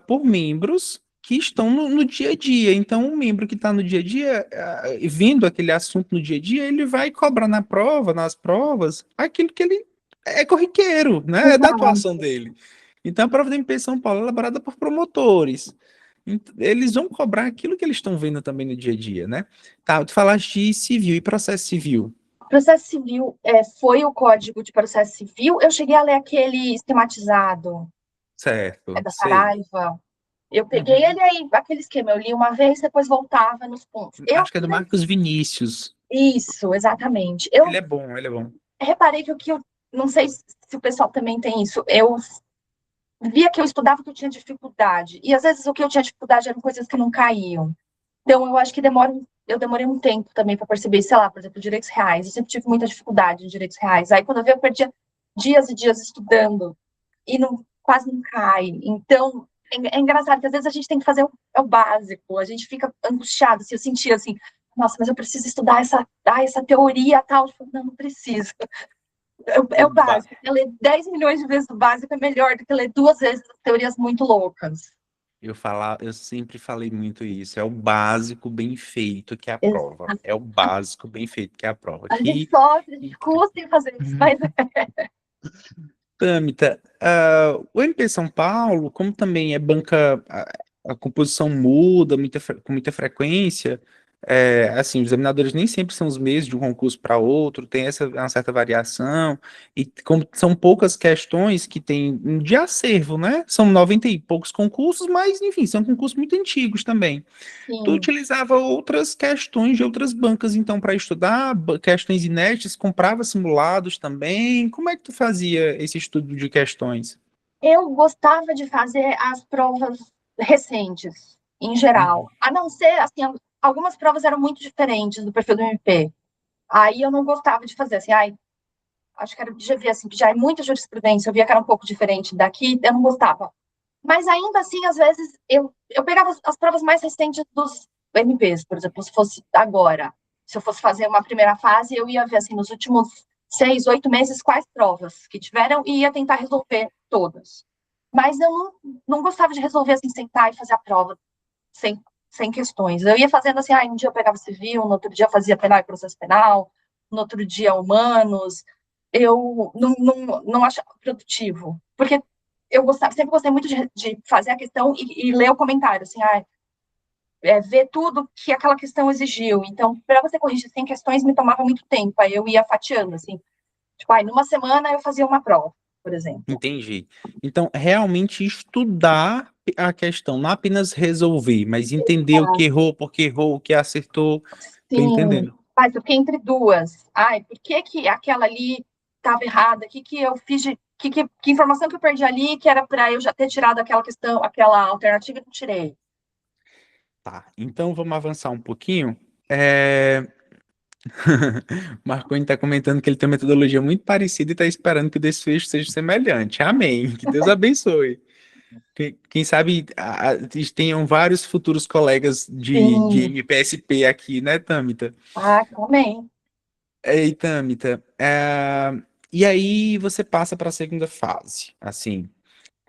por membros que estão no dia a dia. Então, um membro que está no dia a dia, vendo aquele assunto no dia a dia, ele vai cobrar na prova, nas provas, aquilo que ele é corriqueiro, né? É da Exato. atuação dele. Então, a prova da MP São Paulo é elaborada por promotores. Eles vão cobrar aquilo que eles estão vendo também no dia a dia, né? Tá, tu falaste de civil e processo civil. Processo civil foi o Código de Processo Civil. Eu cheguei a ler aquele esquematizado, Certo, da sei. Saraiva. Eu peguei Uhum. ele aí, aquele esquema, eu li uma vez, depois voltava nos pontos. Eu Acho que é do Marcos Vinícius. Isso, exatamente. Ele Eu é bom, ele é bom. reparei que o que eu não sei se o pessoal também tem isso. Eu via que eu estudava que eu tinha dificuldade. E às vezes o que eu tinha dificuldade eram coisas que não caíam. Então eu acho que eu demorei um tempo também para perceber, sei lá, por exemplo, direitos reais. Eu sempre tive muita dificuldade em direitos reais. Aí quando eu vi, eu perdia dias e dias estudando. e não, quase não cai. Então, é engraçado que às vezes a gente tem que fazer o básico, a gente fica angustiado, se eu sentia assim, nossa, mas eu preciso estudar essa teoria tal. Eu falo, não, não preciso. É O o básico. Ler 10 milhões de vezes o básico é melhor do que ler 2 vezes teorias muito loucas. eu sempre falei muito isso. É o básico bem feito que é a prova. Exato. É o básico bem feito que é a prova. A gente sofre, a gente Que- custa em fazer isso, mas Tâmita, o MP São Paulo, como também é banca, a composição muda com muita frequência, assim, os examinadores nem sempre são os mesmos de um concurso para outro, tem uma certa variação, e como são poucas questões que tem de acervo, né? São 90 e poucos concursos, mas, enfim, são concursos muito antigos também. Tu sim. utilizava outras questões de outras bancas, então, para estudar, questões inéditas, comprava simulados também. Como é que tu fazia esse estudo de questões? Eu gostava de fazer as provas recentes, em Uhum. geral. A não ser, assim, algumas provas eram muito diferentes do perfil do MP. Aí eu não gostava de fazer, assim, ai, acho que era, já via, assim, que já é muita jurisprudência, eu via que era um pouco diferente daqui, eu não gostava. Mas ainda assim, às vezes, eu pegava as provas mais recentes dos MPs, por exemplo, se fosse agora, se eu fosse fazer uma primeira fase, eu ia ver, assim, nos últimos 6, 8 meses, quais provas que tiveram e ia tentar resolver todas. Mas eu não gostava de resolver, assim, sentar e fazer a prova sem questões. Eu ia fazendo assim, um dia eu pegava civil, no outro dia eu fazia penal e processo penal, no outro dia humanos. Eu não achava produtivo, porque eu gostava, sempre gostei muito de fazer a questão e ler o comentário, assim, ver tudo que aquela questão exigiu. Então, para você corrigir 100 questões, me tomava muito tempo, aí eu ia fatiando, assim. Tipo, numa semana eu fazia uma prova, por exemplo. Entendi. Então, realmente estudar a questão, não apenas resolver, mas entender o que errou, por que errou, o que acertou. Tô Sim, entendendo. mas eu fiquei entre duas. Por que que aquela ali estava errada? O que que eu fiz de... Que informação que eu perdi ali que era para eu já ter tirado aquela questão, aquela alternativa e não tirei? Tá, então vamos avançar um pouquinho. É... Marconi está comentando que ele tem uma metodologia muito parecida e está esperando que o desfecho seja semelhante. Amém. Que Deus abençoe. Quem sabe tenham vários futuros colegas de Sim. MPSP aqui, né, Tâmita? Também. Ei, Tâmita, e aí você passa para a segunda fase, assim.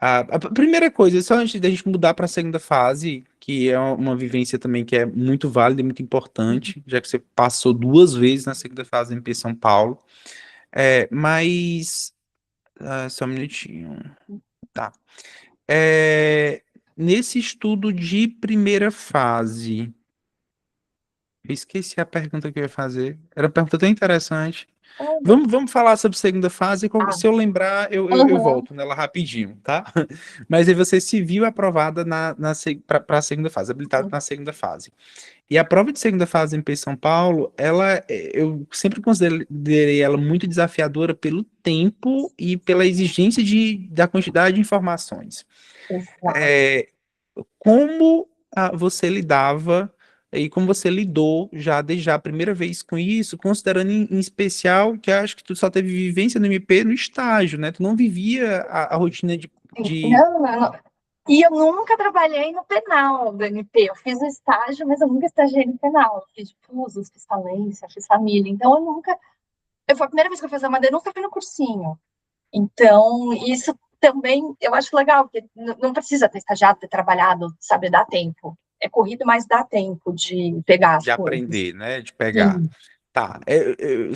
A primeira coisa, só antes da gente mudar para a segunda fase, que é uma vivência também que é muito válida e muito importante, já que você passou 2 vezes na segunda fase do MP São Paulo, mas... só um minutinho. Tá. É, nesse estudo de primeira fase, eu esqueci a pergunta que eu ia fazer. Era uma pergunta tão interessante. Olha. Vamos falar sobre segunda fase. Ah, Se eu lembrar, eu aham. volto nela rapidinho, tá? Mas aí você se viu aprovada para a segunda fase, habilitado na segunda fase. E a prova de segunda fase em P São Paulo, eu sempre considerei ela muito desafiadora pelo tempo e pela exigência da quantidade de informações. Exato. É, como você lidava e como você lidou desde a primeira vez com isso, considerando em especial que eu acho que tu só teve vivência no MP no estágio, né? Tu não vivia a rotina de... Não, não. E eu nunca trabalhei no penal do MP. Eu fiz o estágio, mas eu nunca estagiei no penal. Eu fiz fusos, fiz falência, fiz família. Então, eu nunca. Foi a primeira vez que eu fiz a madeira, eu nunca fui no cursinho. Então, isso também eu acho legal, porque não precisa ter estagiado, ter trabalhado, sabe, dá tempo. É corrido, mas dá tempo de pegar as de coisas. aprender, né? De pegar. Sim. Tá,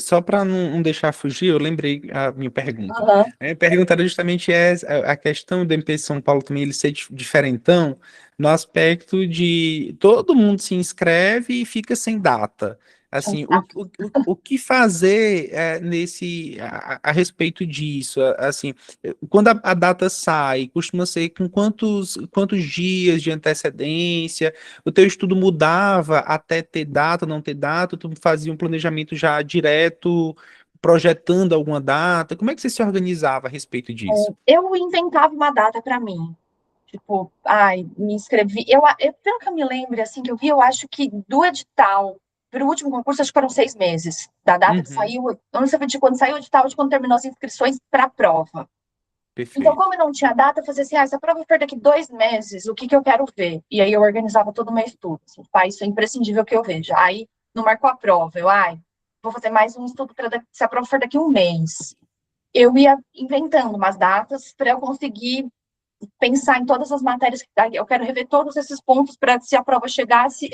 só para não deixar fugir, eu lembrei a minha pergunta. Aham. A minha pergunta era justamente a questão do MP São Paulo também ele ser diferentão no aspecto de todo mundo se inscreve e fica sem data. Assim, o que fazer a respeito disso? Assim, quando a data sai, costuma ser com quantos dias de antecedência? O teu estudo mudava até ter data, não ter data, tu fazia um planejamento já direto, projetando alguma data. Como é que você se organizava a respeito disso? Eu inventava uma data para mim. Tipo, me inscrevi. Pelo que eu me lembro, assim, que eu vi, eu acho que do edital para o último concurso, acho que foram 6 meses. Da data que Uhum. saiu, eu não sei de quando saiu o edital, de quando terminou as inscrições para a prova. Então, como Perfeito. eu não tinha data, eu fazia assim, se a prova for daqui 2 meses, o que eu quero ver? E aí eu organizava todo o meu estudo. Assim, isso é imprescindível que eu veja. Aí, não marcou a prova, vou fazer mais um estudo para se a prova for daqui 1 mês. Eu ia inventando umas datas para eu conseguir pensar em todas as matérias que eu quero rever todos esses pontos para se a prova chegasse,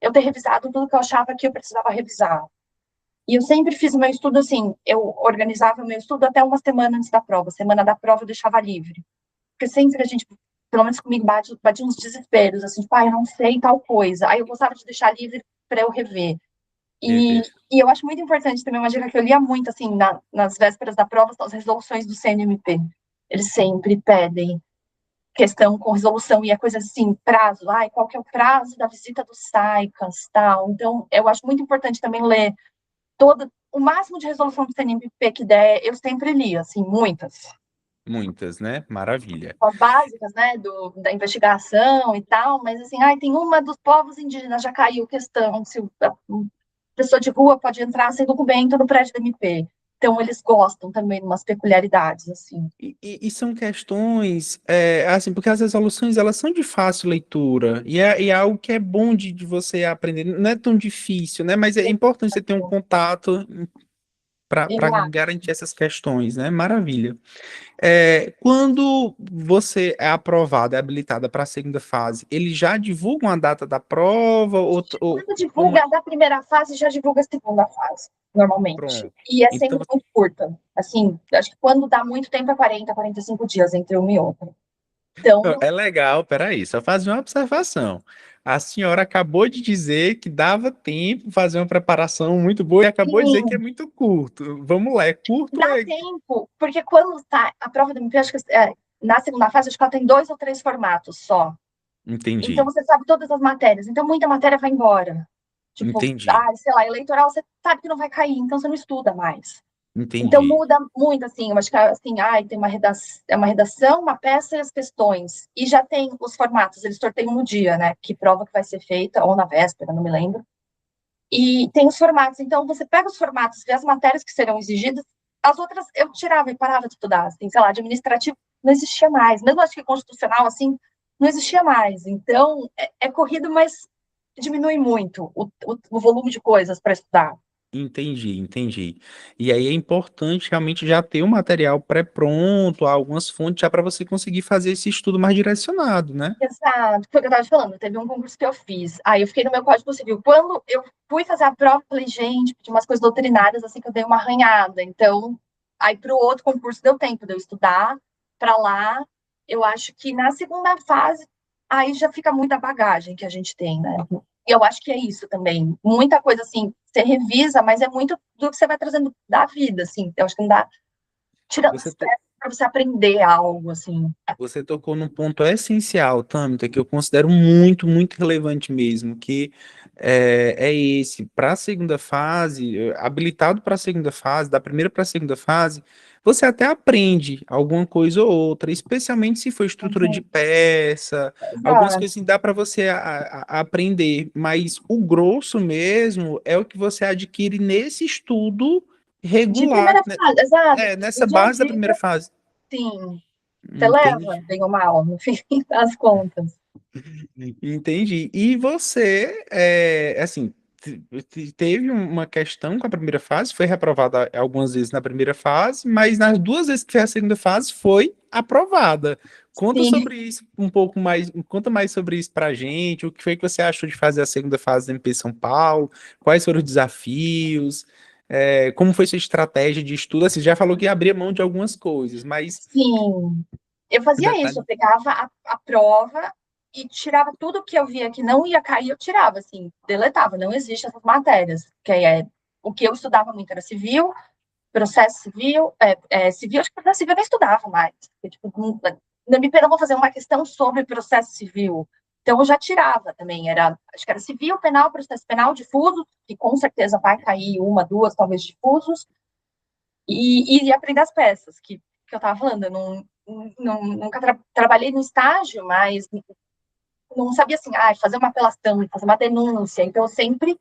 eu ter revisado tudo que eu achava que eu precisava revisar. E eu sempre fiz o meu estudo assim, eu organizava o meu estudo até uma semana antes da prova. Semana da prova eu deixava livre. Porque sempre a gente, pelo menos comigo, bate uns desesperos, assim, tipo, eu não sei tal coisa. Aí eu gostava de deixar livre para eu rever. E, Rever. e eu acho muito importante também, uma dica que eu lia muito, assim, nas vésperas da prova, são as resoluções do CNMP. Eles sempre pedem questão com resolução, e é coisa assim, prazo, qual que é o prazo da visita do SAICAS, tal. Então, eu acho muito importante também ler o máximo de resolução do CNMP que der, eu sempre li, assim, muitas. Muitas, né? Maravilha. As básicas, né, da investigação e tal, mas assim, tem uma dos povos indígenas, já caiu questão, se a pessoa de rua pode entrar sem documento no prédio do MP. Então, eles gostam também de umas peculiaridades, assim. E são questões, assim, porque as resoluções, elas são de fácil leitura, e é algo que é bom de você aprender, não é tão difícil, né? Mas é importante você ter um contato para Exato. garantir essas questões, né? Maravilha. Quando você é aprovada, é habilitada para a segunda fase, eles já divulgam a data da prova ou Quando como é? divulga da primeira fase, já divulga a segunda fase, normalmente. Pronto. E é Então, sempre muito curta. Assim, acho que quando dá muito tempo é 40, 45 dias entre uma e outra. Então, é legal, peraí, só fazer uma observação. A senhora acabou de dizer que dava tempo fazer uma preparação muito boa e acabou de dizer que é sim, muito curto. Vamos lá, é curto ou dá é... tempo, porque quando tá a prova do MP, acho que na segunda fase, acho que ela tem 2 ou 3 formatos só. Então Entendi, você sabe todas as matérias. Então muita matéria vai embora. Tipo, entendi, sei lá, eleitoral você sabe que não vai cair, então você não estuda mais. Então entendi. muda muito, assim, eu acho que assim, tem uma redação, uma peça e as questões. E já tem os formatos, eles sorteiam no dia, né? Que prova que vai ser feita, ou na véspera, não me lembro. E tem os formatos. Então, você pega os formatos, vê as matérias que serão exigidas. As outras eu tirava e parava de estudar. Assim, sei lá, administrativo não existia mais. Mesmo acho que constitucional, assim, não existia mais. Então, é corrido, mas diminui muito o volume de coisas para estudar. Entendi, entendi. E aí é importante realmente já ter o material pré-pronto, algumas fontes já para você conseguir fazer esse estudo mais direcionado, né? Exato, foi o que eu estava te falando. Teve um concurso que eu fiz. Aí eu fiquei no meu Código Civil. Quando eu fui fazer a prova, eu falei, gente, tinha umas coisas doutrinárias assim que eu dei uma arranhada. Então, aí para o outro concurso deu tempo de eu estudar para lá. Eu acho que na segunda fase, aí já fica muita bagagem que a gente tem, né? E eu acho que é isso também. Muita coisa assim, você revisa, mas é muito do que você vai trazendo da vida, assim. Eu acho que não dá tirando Você, as peças para você aprender algo, assim. Você tocou num ponto essencial, Tâmita, que eu considero muito, muito relevante mesmo, que é esse. Para a segunda fase, habilitado para a segunda fase, da primeira para a segunda fase, você até aprende alguma coisa ou outra, especialmente se for estrutura de Uhum. peça, algumas Exato. coisas assim dá para você a aprender, mas o grosso mesmo é o que você adquire nesse estudo De regular, primeira né? fase, exato. Nessa O dia a base da dia, primeira fase. sim. Você leva, Entende? bem ou mal, no fim das contas. Entendi. E você, assim, teve uma questão com a primeira fase, foi reprovada algumas vezes na primeira fase, mas nas duas vezes que foi a segunda fase foi aprovada. Conta Sim. sobre isso um pouco mais, conta mais sobre isso pra gente, o que foi que você achou de fazer a segunda fase da MP São Paulo, quais foram os desafios, como foi sua estratégia de estudo? Assim, já falou que abria mão de algumas coisas, mas Sim. Eu fazia isso, eu detalhe. pegava a prova e tirava tudo que eu via que não ia cair, eu tirava, assim, deletava, não existe essas matérias, que o que eu estudava muito era civil, processo civil, civil, acho que processo civil eu nem estudava mais, porque, tipo, na MP não vou fazer uma questão sobre processo civil, então eu já tirava também, acho que era civil, penal, processo penal, difuso, que com certeza vai cair uma, duas, talvez difusos, e aprender as peças, que eu estava falando, eu nunca trabalhei no estágio, mas não sabia assim, fazer uma apelação, fazer uma denúncia, então eu sempre,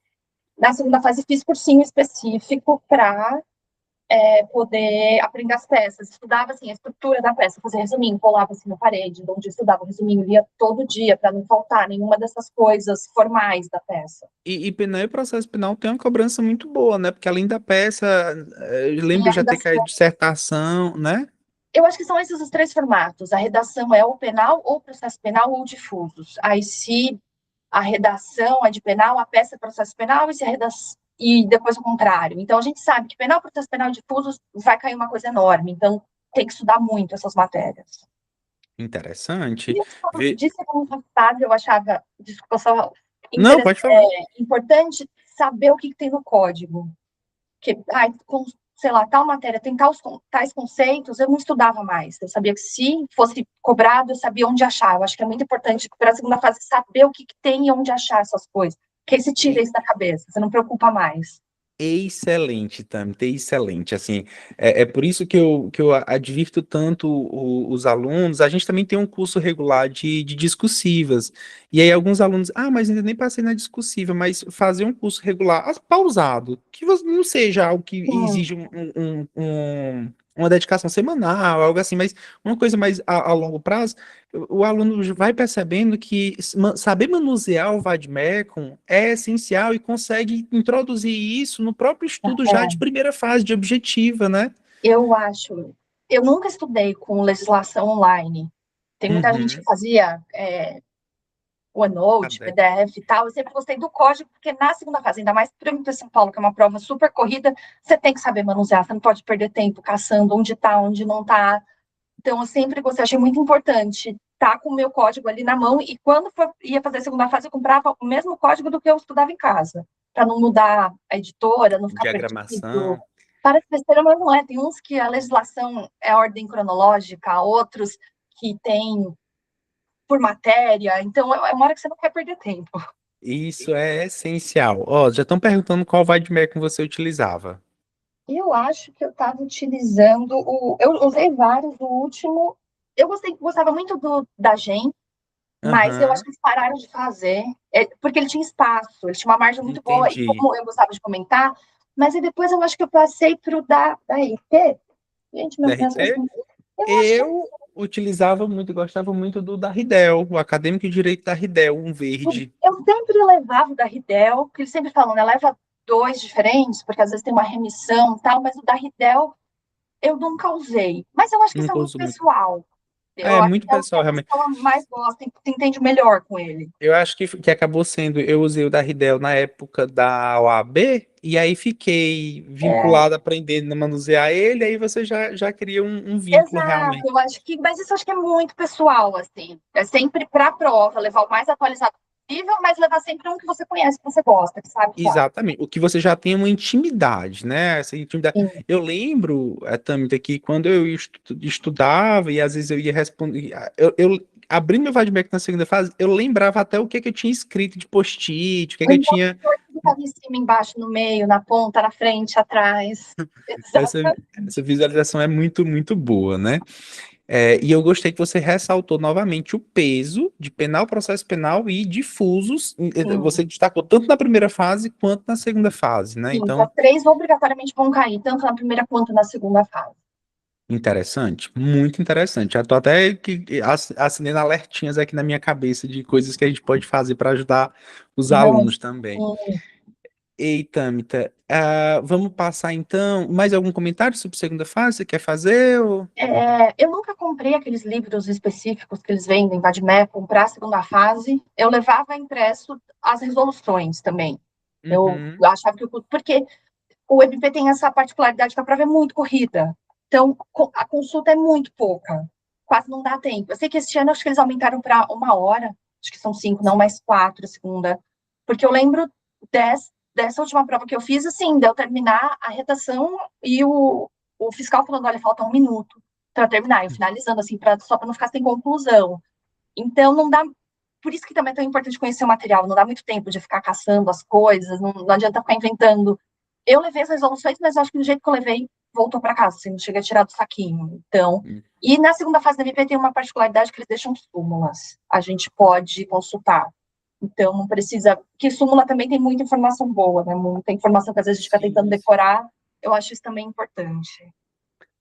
na segunda fase, fiz cursinho específico para poder aprender as peças. Estudava, assim, a estrutura da peça, fazia resuminho, colava, assim, na parede, onde eu estudava resuminho, lia todo dia, para não faltar nenhuma dessas coisas formais da peça. E penal e processo penal tem uma cobrança muito boa, né? Porque além da peça, eu E lembro a já ter caído redação, dissertação, né? eu acho que são esses os três formatos. A redação é ou penal, ou processo penal, ou difusos. Aí, se a redação é de penal, a peça é processo penal, e depois o contrário. Então, a gente sabe que penal, processo penal e difusos vai cair uma coisa enorme. Então, tem que estudar muito essas matérias. Interessante. E eu só Vê... de segunda fase, eu achava, desculpa, só Não, pode falar. importante saber o que tem no código. Que, sei lá, tal matéria tem tais conceitos, eu não estudava mais. Eu sabia que se fosse cobrado, eu sabia onde achar. Eu acho que é muito importante para a segunda fase saber o que tem e onde achar essas coisas. Porque aí você tira isso da cabeça, você não preocupa mais. Excelente, Tami, excelente. Assim, é por isso que eu advirto tanto os alunos. A gente também tem um curso regular de discursivas. E aí, alguns alunos, mas ainda nem passei na discursiva, mas fazer um curso regular, pausado, que não seja algo que Sim, exige uma dedicação semanal, algo assim, mas uma coisa mais a longo prazo. O aluno vai percebendo que saber manusear o Vademecum é essencial e consegue introduzir isso no próprio estudo já de é, primeira fase, de objetiva, né? eu acho. Eu nunca estudei com legislação online. Tem muita gente que Uhum. fazia OneNote, Ade- PDF e tal. Eu sempre gostei do código, porque na segunda fase, ainda mais para o São Paulo, que é uma prova super corrida, você tem que saber manusear, você não pode perder tempo caçando onde está, onde não está. Então, eu sempre gostei, achei muito importante estar com o meu código ali na mão, e quando ia fazer a segunda fase, eu comprava o mesmo código do que eu estudava em casa, para não mudar a editora, não ficar perdido. Diagramação. Parece besteira, mas não é. Tem uns que a legislação é ordem cronológica, outros que tem por matéria, então é uma hora que você não quer perder tempo. Isso é essencial. Ó, já estão perguntando qual Vademecum você utilizava. Eu acho que eu estava utilizando Eu usei vários, o último. Eu gostava muito da Gen, mas eu acho Aham, que eles pararam de fazer, porque ele tinha espaço, ele tinha uma margem muito boa, e entendi. como eu gostava de comentar, mas aí depois eu acho que eu passei para o da RT. Gente, meu francês. DRT? Eu acho que Eu utilizava muito, gostava muito do da Ridel, o Acadêmico de Direito da Ridel, um verde. eu sempre levava o da Ridel, porque eles sempre falam, né? Leva dois diferentes, porque às vezes tem uma remissão e tal, mas o da Ridel eu nunca usei. Mas eu acho que isso é Nunca muito uso muito. pessoal. Eu É, acho muito que é o que pessoal, a realmente. pessoa mais gosta, que entende melhor com ele. Eu acho que acabou sendo, eu usei o da Ridel na época da OAB, e aí fiquei É, vinculado aprendendo a manusear ele, aí você já cria um vínculo exato, realmente. eu acho que, mas isso acho que é muito pessoal, assim. É sempre para a prova, levar o mais atualizado possível, mas levar sempre um que você conhece, que você gosta, que sabe usar. Exatamente, o que você já tem uma intimidade, né? Essa intimidade. Sim. Eu lembro, Tâmita, que quando eu estudava e às vezes eu ia responder, eu abrindo meu Vademecum na segunda fase, eu lembrava até o que que eu tinha escrito de post-it, o que que eu Lembrar tinha. que estava em cima, embaixo, no meio, na ponta, na frente, atrás. Essa, Exato. essa visualização é muito, muito boa, né? E eu gostei que você ressaltou novamente o peso de penal, processo penal e difusos. Sim, Você destacou tanto na primeira fase quanto na segunda fase, né? sim, as Então, três obrigatoriamente vão cair, tanto na primeira quanto na segunda fase. interessante, muito interessante. Já tô até assinando alertinhas aqui na minha cabeça de coisas que a gente pode fazer para ajudar os Não, alunos também. sim. Eita, Mita, vamos passar então. Mais algum comentário sobre segunda fase? Você quer fazer? Ou... Eu nunca comprei aqueles livros específicos que eles vendem, Vademecum, para a segunda fase. Eu levava impresso as resoluções também. Eu Uhum. achava que porque o MP tem essa particularidade que a prova é muito corrida. Então, a consulta é muito pouca. Quase não dá tempo. Eu sei que este ano acho que eles aumentaram para 1 hora. Acho que são 5, não mais 4 a segunda. Porque eu lembro dessa última prova que eu fiz, assim, de eu terminar a redação e o fiscal falando, olha, falta 1 minuto para terminar. Eu finalizando, assim, só para não ficar sem conclusão. Então, não dá. Por isso que também é tão importante conhecer o material. Não dá muito tempo de ficar caçando as coisas, não adianta ficar inventando. Eu levei as resoluções, mas acho que do jeito que eu levei, voltou para casa, assim, não cheguei a tirar do saquinho. Então, e na segunda fase da MP tem uma particularidade que eles deixam súmulas. A gente pode consultar. Então, não precisa. Que súmula também tem muita informação boa, né? Muita informação que às vezes a gente fica tentando Sim, decorar. Eu acho isso também importante.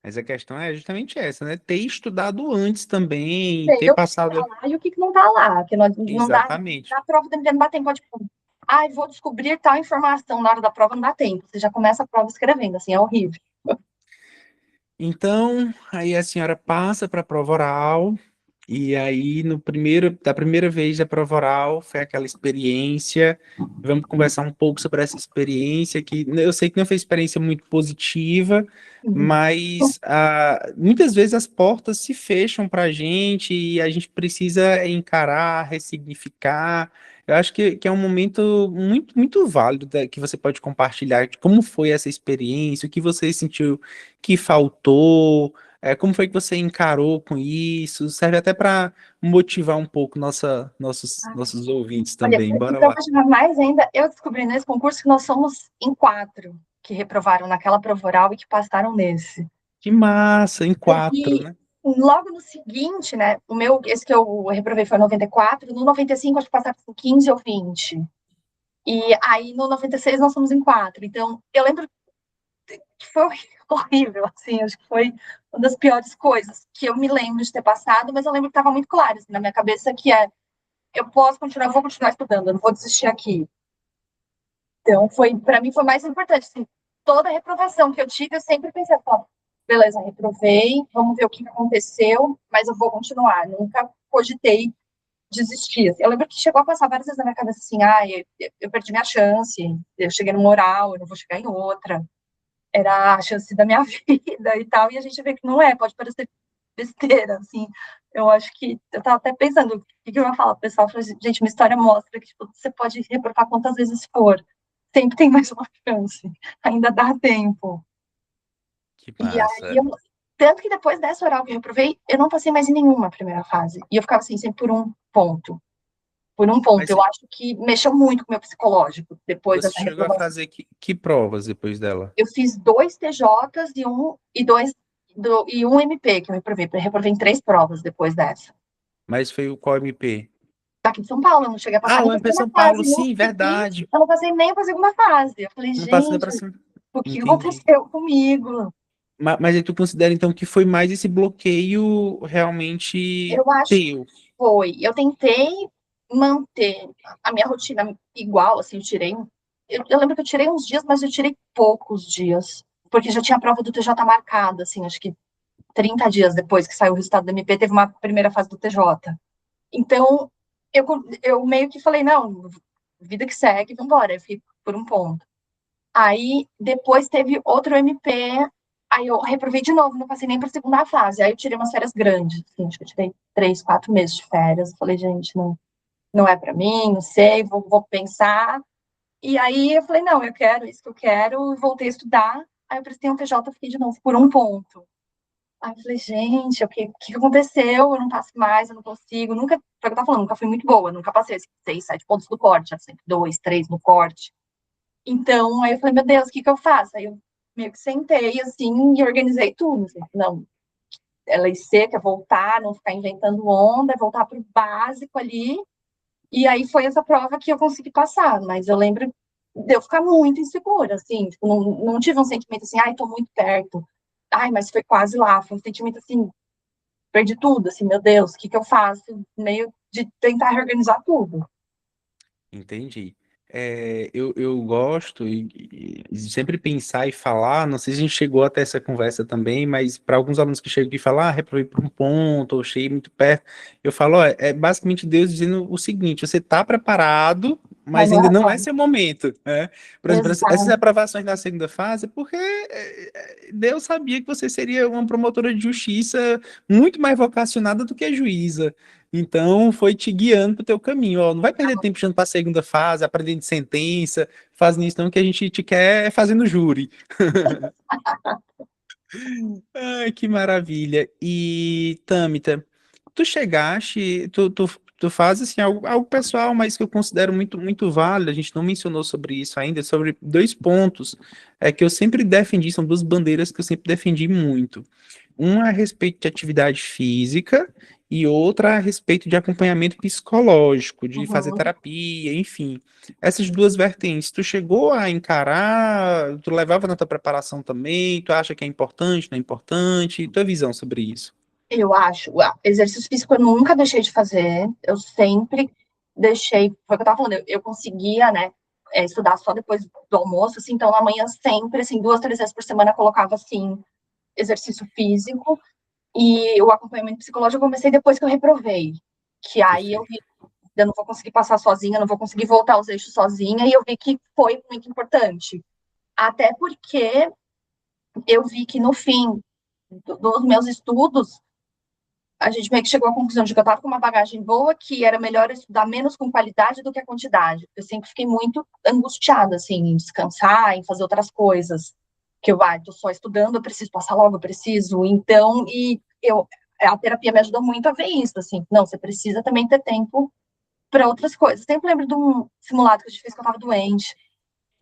Mas a questão é justamente essa, né? Ter estudado antes também, ter Sei o que tá passado. lá e o que não tá lá, que não dá, Exatamente. na prova da MD não dá tempo, pode, tipo, ai, vou descobrir tal informação na hora da prova, não dá tempo. Você já começa a prova escrevendo, assim, é horrível. Então, aí a senhora passa para a prova oral, e aí da primeira vez da prova oral, foi aquela experiência. Vamos conversar um pouco sobre essa experiência, que eu sei que não foi uma experiência muito positiva, Uhum. mas muitas vezes as portas se fecham para a gente e a gente precisa encarar, ressignificar. Eu acho que é um momento muito, muito válido que você pode compartilhar de como foi essa experiência, o que você sentiu que faltou, como foi que você encarou com isso? Serve até para motivar um pouco nossos ouvintes Olha, também. Bora então, lá. motivar mais ainda, eu descobri nesse concurso que nós somos em 4 que reprovaram naquela prova oral e que passaram nesse. Que massa, em quatro, Porque né? logo no seguinte, né, esse que eu reprovei foi 94, no 95 acho que passaram com 15 ou 20. E aí no 96 nós somos em 4. Então, eu lembro que foi horrível, assim, acho que foi uma das piores coisas que eu me lembro de ter passado, mas eu lembro que estava muito claro assim, na minha cabeça que eu posso continuar, vou continuar estudando, eu não vou desistir aqui. Então, para mim foi mais importante, assim, toda a reprovação que eu tive, eu sempre pensei, beleza, reprovei, vamos ver o que aconteceu, mas eu vou continuar. Nunca cogitei desistir. Eu lembro que chegou a passar várias vezes na minha cabeça assim, eu perdi minha chance, eu cheguei numa oral, eu não vou chegar em outra. Era a chance da minha vida e tal, e a gente vê que não é, pode parecer besteira, assim. Eu acho que eu tava até pensando o que eu ia falar pro pessoal. Eu falei, gente, minha história mostra que tipo, você pode reprovar quantas vezes for, sempre tem mais uma chance, ainda dá tempo. Que E aí, massa. tanto que depois dessa oral que eu reprovei, eu não passei mais em nenhuma primeira fase. E eu ficava assim, sempre por um ponto. Por um ponto. Mas Eu acho que mexeu muito com o meu psicológico depois você dessa chegou a reprovação. fazer que provas depois dela? Eu fiz 2 TJs e um MP que eu reprovei. Eu reprovei em 3 provas depois dessa. Mas foi o qual MP? Aqui de São Paulo, eu não cheguei a passar Ah, nem o para a MP segunda São Paulo, fase. No sim, seguinte, verdade. eu não passei nem para a segunda fase. Eu falei, Não passei gente, para cima. o que Entendi. aconteceu comigo? Mas aí tu considera então que foi mais esse bloqueio realmente Eu acho que teu? foi. Eu tentei manter a minha rotina igual, assim, eu lembro que eu tirei uns dias, mas eu tirei poucos dias, porque já tinha a prova do TJ marcada, assim, acho que 30 dias depois que saiu o resultado do MP, teve uma primeira fase do TJ. Então, eu, eu meio que falei, não, vida que segue, vambora, eu fico por um ponto. Aí, depois teve outro MP, aí eu reprovei de novo, não passei nem para a segunda fase. Aí eu tirei umas férias grandes, assim, acho que eu tirei 3, 4 meses de férias. Falei, gente, não é para mim, não sei, vou pensar. E aí eu falei, não, eu quero isso que eu quero, e voltei a estudar. Aí eu prestei um TJ, fiquei de novo por um ponto. Aí eu falei, gente, o que aconteceu? Eu não passo mais, eu não consigo. Nunca, foi o que eu tava falando, nunca fui muito boa, nunca passei assim, 6, 7 pontos do corte, já sempre 2, 3 no corte. Então, aí eu falei, meu Deus, o que eu faço? Aí eu meio que sentei assim e organizei tudo. Assim, não, ela é seca, voltar, não ficar inventando onda, voltar para o básico ali. E aí foi essa prova que eu consegui passar. Mas eu lembro de eu ficar muito insegura, assim, tipo, não tive um sentimento assim, ai, tô muito perto. Ai, mas foi quase lá. Foi um sentimento assim, perdi tudo, assim, meu Deus, o que eu faço? Meio de tentar reorganizar tudo. Entendi. Eu gosto e sempre pensar e falar, não sei se a gente chegou até essa conversa também, mas para alguns alunos que chegam e falam, reprovei por um ponto, ou cheguei muito perto, eu falo, ó, é basicamente Deus dizendo o seguinte, você está preparado, Mas mas não ainda é, não é seu momento, né? Por exemplo, essas exato. aprovações da segunda fase, porque Deus sabia que você seria uma promotora de justiça muito mais vocacionada do que a juíza. Então, foi te guiando para o teu caminho. Ó, não vai perder tempo chegando para a segunda fase, aprendendo sentença, fazendo isso não, que a gente te quer fazendo júri. Ai, que maravilha. E, Tâmita, tu faz assim, algo pessoal, mas que eu considero muito, muito válido. A gente não mencionou sobre isso ainda, sobre 2 pontos que eu sempre defendi, são 2 bandeiras que eu sempre defendi muito. Uma a respeito de atividade física e outra a respeito de acompanhamento psicológico, de fazer Uhum. terapia, enfim. Essas duas vertentes, tu chegou a encarar, tu levava na tua preparação também, tu acha que é importante, não é importante? Tua visão sobre isso? Eu acho. Exercício físico eu nunca deixei de fazer. Eu sempre deixei. Foi o que eu tava falando. Eu conseguia, né? Estudar só depois do almoço, assim. Então, amanhã sempre, assim, 2, 3 vezes por semana, eu colocava, assim, exercício físico. E o acompanhamento psicológico eu comecei depois que eu reprovei. Que aí eu Perfeito. vi, eu não vou conseguir passar sozinha, não vou conseguir voltar aos eixos sozinha. E eu vi que foi muito importante. Até porque eu vi que no fim dos meus estudos, a gente meio que chegou à conclusão de que eu estava com uma bagagem boa, que era melhor estudar menos com qualidade do que a quantidade. Eu sempre fiquei muito angustiada, assim, em descansar, em fazer outras coisas. Que eu, tô só estudando, eu preciso passar logo, eu preciso. Então, a terapia me ajudou muito a ver isso, assim. Não, você precisa também ter tempo para outras coisas. Sempre lembro de um simulado que a gente fez que eu estava doente.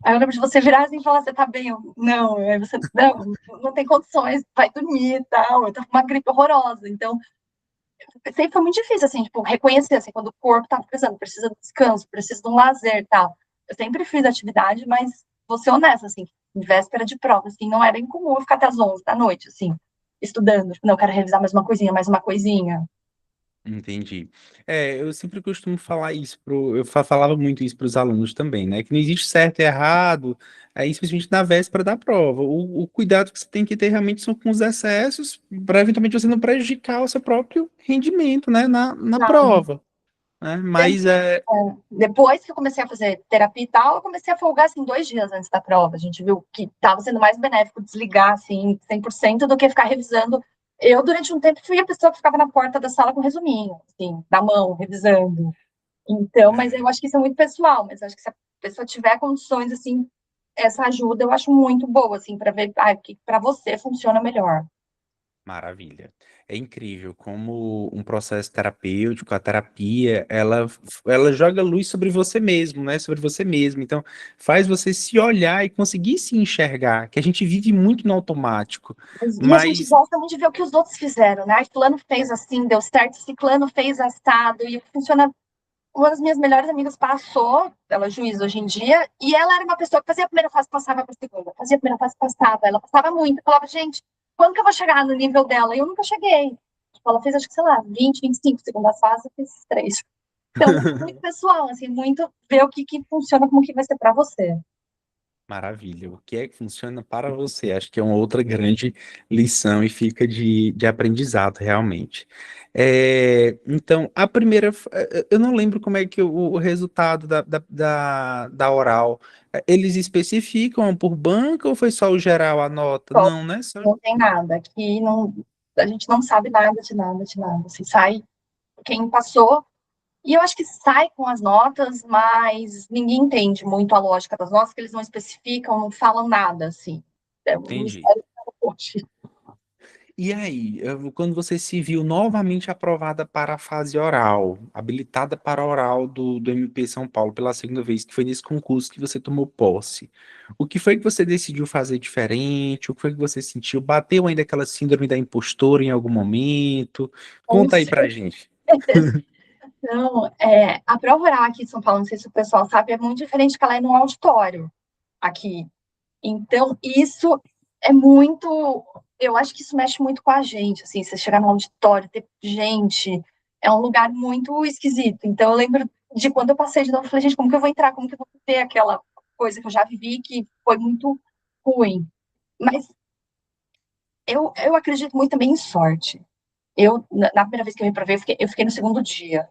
Aí eu lembro de você virar assim e falar, você tá bem? Não, aí você, não, não tem condições, vai dormir e tal. Eu tava com uma gripe horrorosa. Então, sempre foi muito difícil, assim, tipo, reconhecer, assim, quando o corpo tá precisando, precisa de descanso, precisa de um lazer e tal. Eu sempre fiz atividade, mas vou ser honesta, assim, em véspera de prova, assim, não era incomum eu ficar até as 11 da noite, assim, estudando. Tipo, não, quero revisar mais uma coisinha, mais uma coisinha. Entendi. Eu sempre costumo falar isso eu falava muito isso para os alunos também, né? Que não existe certo e errado, especialmente na véspera da prova. O cuidado que você tem que ter realmente são com os excessos, para eventualmente você não prejudicar o seu próprio rendimento, né? Na Não. prova, né? Mas é. Depois que eu comecei a fazer terapia e tal, eu comecei a folgar, assim, 2 dias antes da prova. A gente viu que estava sendo mais benéfico desligar, assim, 100% do que ficar revisando. Eu, durante um tempo, fui a pessoa que ficava na porta da sala com resuminho, assim, na mão, revisando. Então, mas eu acho que isso é muito pessoal, mas acho que se a pessoa tiver condições, assim, essa ajuda eu acho muito boa, assim, para ver o que para você funciona melhor. Maravilha. É incrível como um processo terapêutico, a terapia, ela joga luz sobre você mesmo, né? Sobre você mesmo. Então, faz você se olhar e conseguir se enxergar, que a gente vive muito no automático. E a gente Mas, gosta muito de ver o que os outros fizeram, né? Ai, fulano fez assim, deu certo, ciclano fez assado, e funciona. Uma das minhas melhores amigas passou, ela é juiz hoje em dia, e ela era uma pessoa que fazia a primeira fase, passava para a segunda, fazia a primeira fase, passava, ela passava muito, eu falava, gente, quando que eu vou chegar no nível dela? E eu nunca cheguei. Tipo, ela fez, acho que, sei lá, 20, 25 segunda fase, eu fiz 3. Então, muito pessoal, assim, muito ver o que funciona, como que vai ser para você. maravilha. O que é que funciona para você? Acho que é uma outra grande lição e fica de aprendizado, realmente. Então, a primeira, eu não lembro como é que o resultado da oral, eles especificam por banca ou foi só o geral a nota? Só, Não, né? Só. não tem nada, aqui não, a gente não sabe nada de nada, de nada. Assim, sai quem passou. E eu acho que sai com as notas, mas ninguém entende muito a lógica das notas, que eles não especificam, não falam nada, assim. É um Entendi. mistério até hoje. E aí, quando você se viu novamente aprovada para a fase oral, habilitada para a oral do MP São Paulo pela segunda vez, que foi nesse concurso que você tomou posse, o que foi que você decidiu fazer diferente? O que foi que você sentiu? Bateu ainda aquela síndrome da impostora em algum momento? Com Conta aí pra gente. certeza. Não, a prova oral aqui em São Paulo, não sei se o pessoal sabe, é muito diferente que ela é num auditório aqui. Então, isso é muito. Eu acho que isso mexe muito com a gente, assim, você chegar no auditório, ter gente, é um lugar muito esquisito. Então, eu lembro de quando eu passei de novo, eu falei, gente, como que eu vou entrar? Como que eu vou ter aquela coisa que eu já vivi que foi muito ruim? Mas eu acredito muito também em sorte. Na primeira vez que eu reprovei, eu fiquei no segundo dia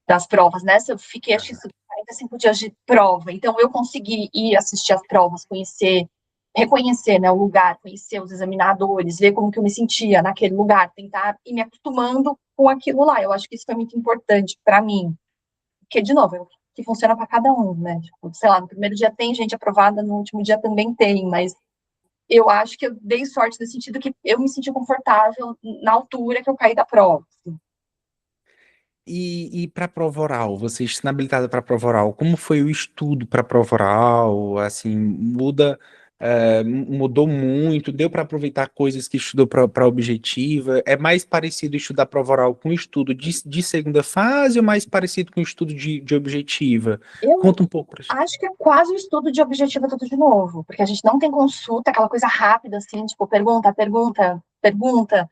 das provas, né? Eu fiquei, acho que Aham. isso, 45 dias de prova. Então, eu consegui ir assistir as provas, conhecer, reconhecer, né, o lugar, conhecer os examinadores, ver como que eu me sentia naquele lugar, tentar ir me acostumando com aquilo lá. Eu acho que isso foi muito importante para mim. Porque, de novo, que funciona para cada um, né? Tipo, sei lá, no primeiro dia tem gente aprovada, no último dia também tem, mas eu acho que eu dei sorte no sentido que eu me senti confortável na altura que eu caí da prova. Assim. E para a prova oral, você está habilitada para a prova oral, como foi o estudo para a prova oral? Assim, muda. Mudou muito, deu para aproveitar coisas que estudou para objetiva? É mais parecido estudar prova oral com estudo de segunda fase ou mais parecido com estudo de objetiva? Eu Conta um pouco pra gente. acho que é quase o estudo de objetivo tudo de novo, porque a gente não tem consulta, aquela coisa rápida, assim, tipo, pergunta, pergunta, pergunta.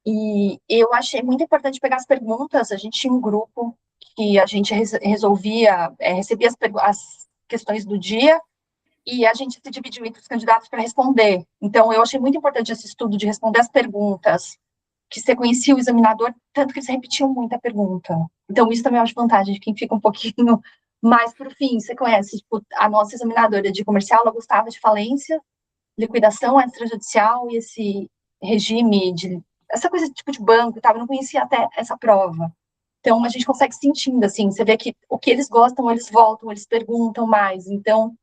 E eu achei muito importante pegar as perguntas. A gente tinha um grupo que a gente resolvia, recebia as questões do dia e a gente se dividiu entre os candidatos para responder. Então, eu achei muito importante esse estudo de responder as perguntas, que você conhecia o examinador, tanto que eles repetiam muita pergunta. Então, isso também eu acho vantagem de quem fica um pouquinho mais para o fim. Você conhece, tipo, a nossa examinadora de comercial, ela gostava de falência, liquidação extrajudicial e esse regime de essa coisa tipo de banco e tal, eu não conhecia até essa prova. Então a gente consegue sentindo assim, você vê que o que eles gostam, eles voltam, eles perguntam mais. Então,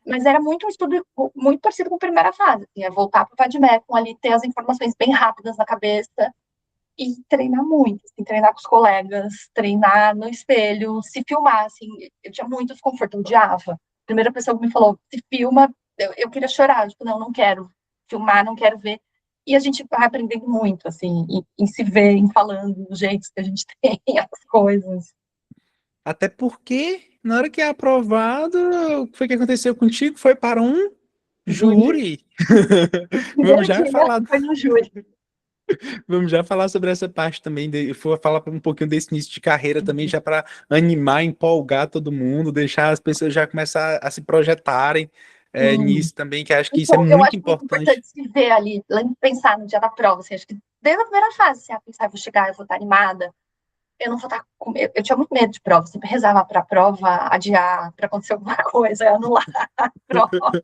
mas era muito um estudo muito parecido com a primeira fase, assim, é voltar para o Vademecum ali, ter as informações bem rápidas na cabeça e treinar muito, assim, treinar com os colegas, treinar no espelho, se filmar, assim, eu tinha muito desconforto, eu odiava. A primeira pessoa que me falou, se filma, eu queria chorar, tipo, não quero filmar, não quero ver. E a gente vai aprendendo muito, assim, em se ver, em falando, os jeitos que a gente tem, as coisas. Até porque, na hora que é aprovado, o que foi que aconteceu contigo? Foi para um Júri, júri. Vamos primeiro já dia falar, foi no júri. vamos já falar sobre essa parte também. Vou falar um pouquinho desse início de carreira também, já para animar, empolgar todo mundo, deixar as pessoas já começar a se projetarem Sim. nisso também, que acho que isso é Então, eu muito acho muito importante. importante se ver ali, pensar no dia da prova, assim, acho que desde a primeira fase, assim, pensar, eu vou chegar, eu vou estar animada, eu não vou estar eu tinha muito medo de prova, sempre rezava para a prova adiar, para acontecer alguma coisa, anular a prova.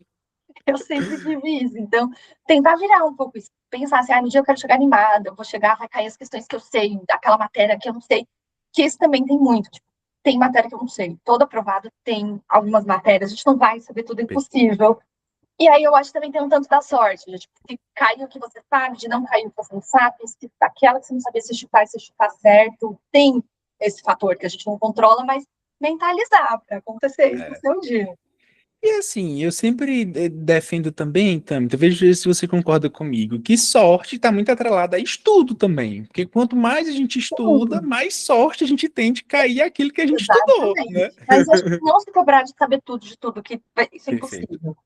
Eu sempre tive isso. Então, tentar virar um pouco isso. Pensar assim, no dia eu quero chegar animada, eu vou chegar, vai cair as questões que eu sei, aquela matéria que eu não sei. Que isso também tem muito. Tipo, tem matéria que eu não sei. Todo aprovado tem algumas matérias, a gente não vai saber tudo, é impossível. E aí eu acho que também tem um tanto da sorte, de, tipo, se caiu o que você sabe, de não cair o que você não sabe, se aquela que você não sabia se chutar certo, tem esse fator que a gente não controla, mas mentalizar para acontecer isso no É. seu dia. E assim, eu sempre defendo também, Tâmita, veja se você concorda comigo, que sorte está muito atrelada a estudo também. Porque quanto mais a gente estuda, Sim, mais sorte a gente tem de cair aquilo que a gente estudou, né? exatamente. Mas acho que não se cobrar de saber tudo de tudo, que isso é Perfeito. impossível.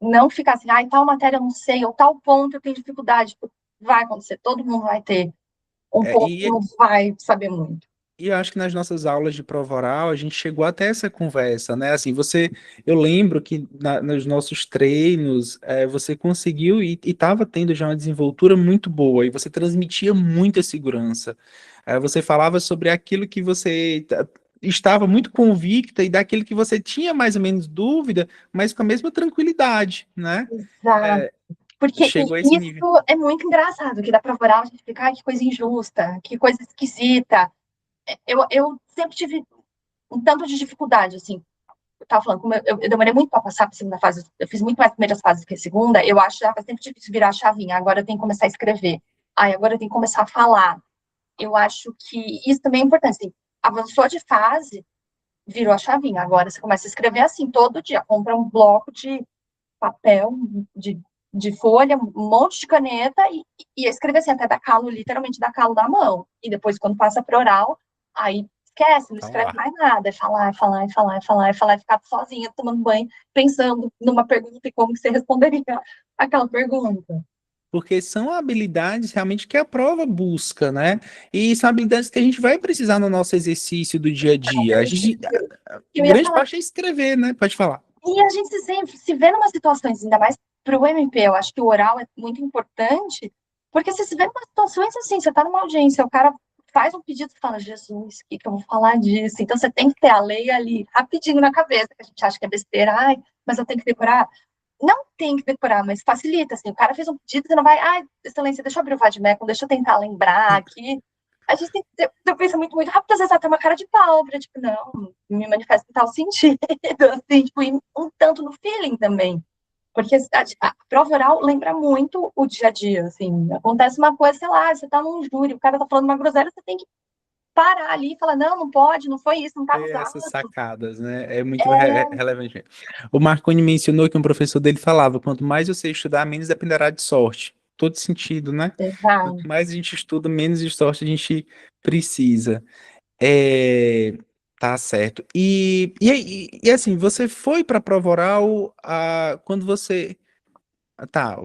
Não ficar assim, tal matéria eu não sei, ou tal ponto eu tenho dificuldade. Tipo, vai acontecer, todo mundo vai ter um É, ponto que e, não vai saber muito. e eu acho que nas nossas aulas de prova oral a gente chegou até essa conversa, né? Assim, eu lembro que nos nossos treinos você conseguiu e estava tendo já uma desenvoltura muito boa e você transmitia muita segurança. Você falava sobre aquilo que você estava muito convicta e daquilo que você tinha mais ou menos dúvida, mas com a mesma tranquilidade, né? Exato. É, Porque chegou a esse nível. isso é muito engraçado, que dá pra orar, a gente fica, que coisa injusta, que coisa esquisita. Eu sempre tive um tanto de dificuldade, assim. Eu tava falando, como eu demorei muito para passar para a segunda fase, eu fiz muito mais primeiras fases que a segunda, eu achava sempre difícil virar a chavinha, agora eu tenho que começar a escrever. Aí agora eu tenho que começar a falar. Eu acho que isso também é importante, assim, avançou de fase, virou a chavinha, agora você começa a escrever assim, todo dia, compra um bloco de papel, de, de folha, um monte de caneta e escrever assim, até dar calo, literalmente dar calo na mão. E depois, quando passa para oral, aí esquece, não Tá escreve lá. mais nada, é falar, é falar, é falar, é falar, é falar, é ficar sozinha, tomando banho, pensando numa pergunta e como que você responderia aquela pergunta. Porque são habilidades realmente que a prova busca, né? E são habilidades que a gente vai precisar no nosso exercício do dia a dia. Eu ia Grande falar, parte é escrever, né? Pode falar. e a gente sempre se vê numa situações, ainda mais para o MP, eu acho que o oral é muito importante, porque você se vê numa situações assim, você está numa audiência, o cara faz um pedido e fala, Jesus, o que, que eu vou falar disso? Então você tem que ter a lei ali, rapidinho na cabeça, que a gente acha que é besteira, ai, mas eu tenho que decorar. Não tem que decorar, mas facilita, assim, o cara fez um pedido, você não vai, ai, excelência, deixa eu abrir o Vademecum, deixa eu tentar lembrar aqui. A gente tem que ter um pensamento muito rápido, às vezes até uma cara de pau, pra, tipo, não, me manifesta em tal sentido, assim, tipo, e um tanto no feeling também. Porque a prova oral lembra muito o dia a dia, assim. Acontece uma coisa, sei lá, você tá num júri, o cara tá falando uma groselha, você tem que parar ali e falar, não, não pode, não foi isso, não tá nos Ter essas autos. sacadas, né? É muito relevante. O Marconi mencionou que um professor dele falava: quanto mais você estudar, menos dependerá de sorte. Todo sentido, né? Quanto Exato. mais a gente estuda, menos de sorte a gente precisa. É, tá certo. E assim, você foi para a prova oral quando você. Tá,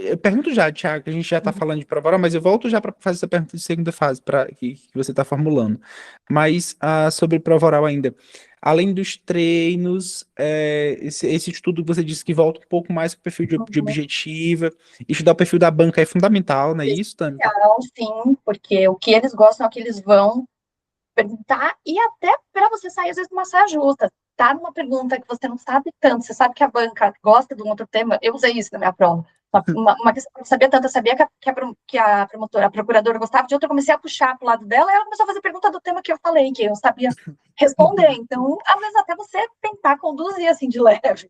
eu pergunto já, Thiago, que a gente já está falando de prova oral, mas eu volto já para fazer essa pergunta de segunda fase que você está formulando. Mas sobre prova oral ainda, além dos treinos, esse estudo que você disse que volta um pouco mais para o perfil de Uhum. objetiva, estudar o perfil da banca é fundamental, não é isso, Tâmita? Essencial, sim, porque o que eles gostam é o que eles vão perguntar, e até para você sair, às vezes, de uma saia justa. Tá numa pergunta que você não sabe tanto, você sabe que a banca gosta de um outro tema, eu usei isso na minha prova. Uma questão que eu não sabia tanto, eu sabia que a promotora, a procuradora gostava de outra, eu comecei a puxar para o lado dela, e ela começou a fazer pergunta do tema que eu falei, que eu sabia responder. Então, às vezes, até você tentar conduzir assim de leve.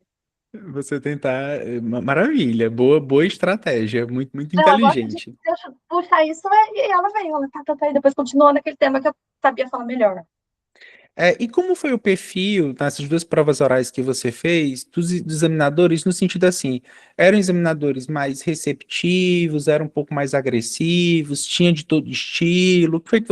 Você tentar, maravilha, boa estratégia, muito Ela gosta de inteligente. puxar isso, e ela veio, ela tá, e depois continuou naquele tema que eu sabia falar melhor. E como foi o perfil nessas duas provas orais que você fez dos examinadores, no sentido assim, eram examinadores mais receptivos, eram um pouco mais agressivos, tinha de todo estilo? O que foi que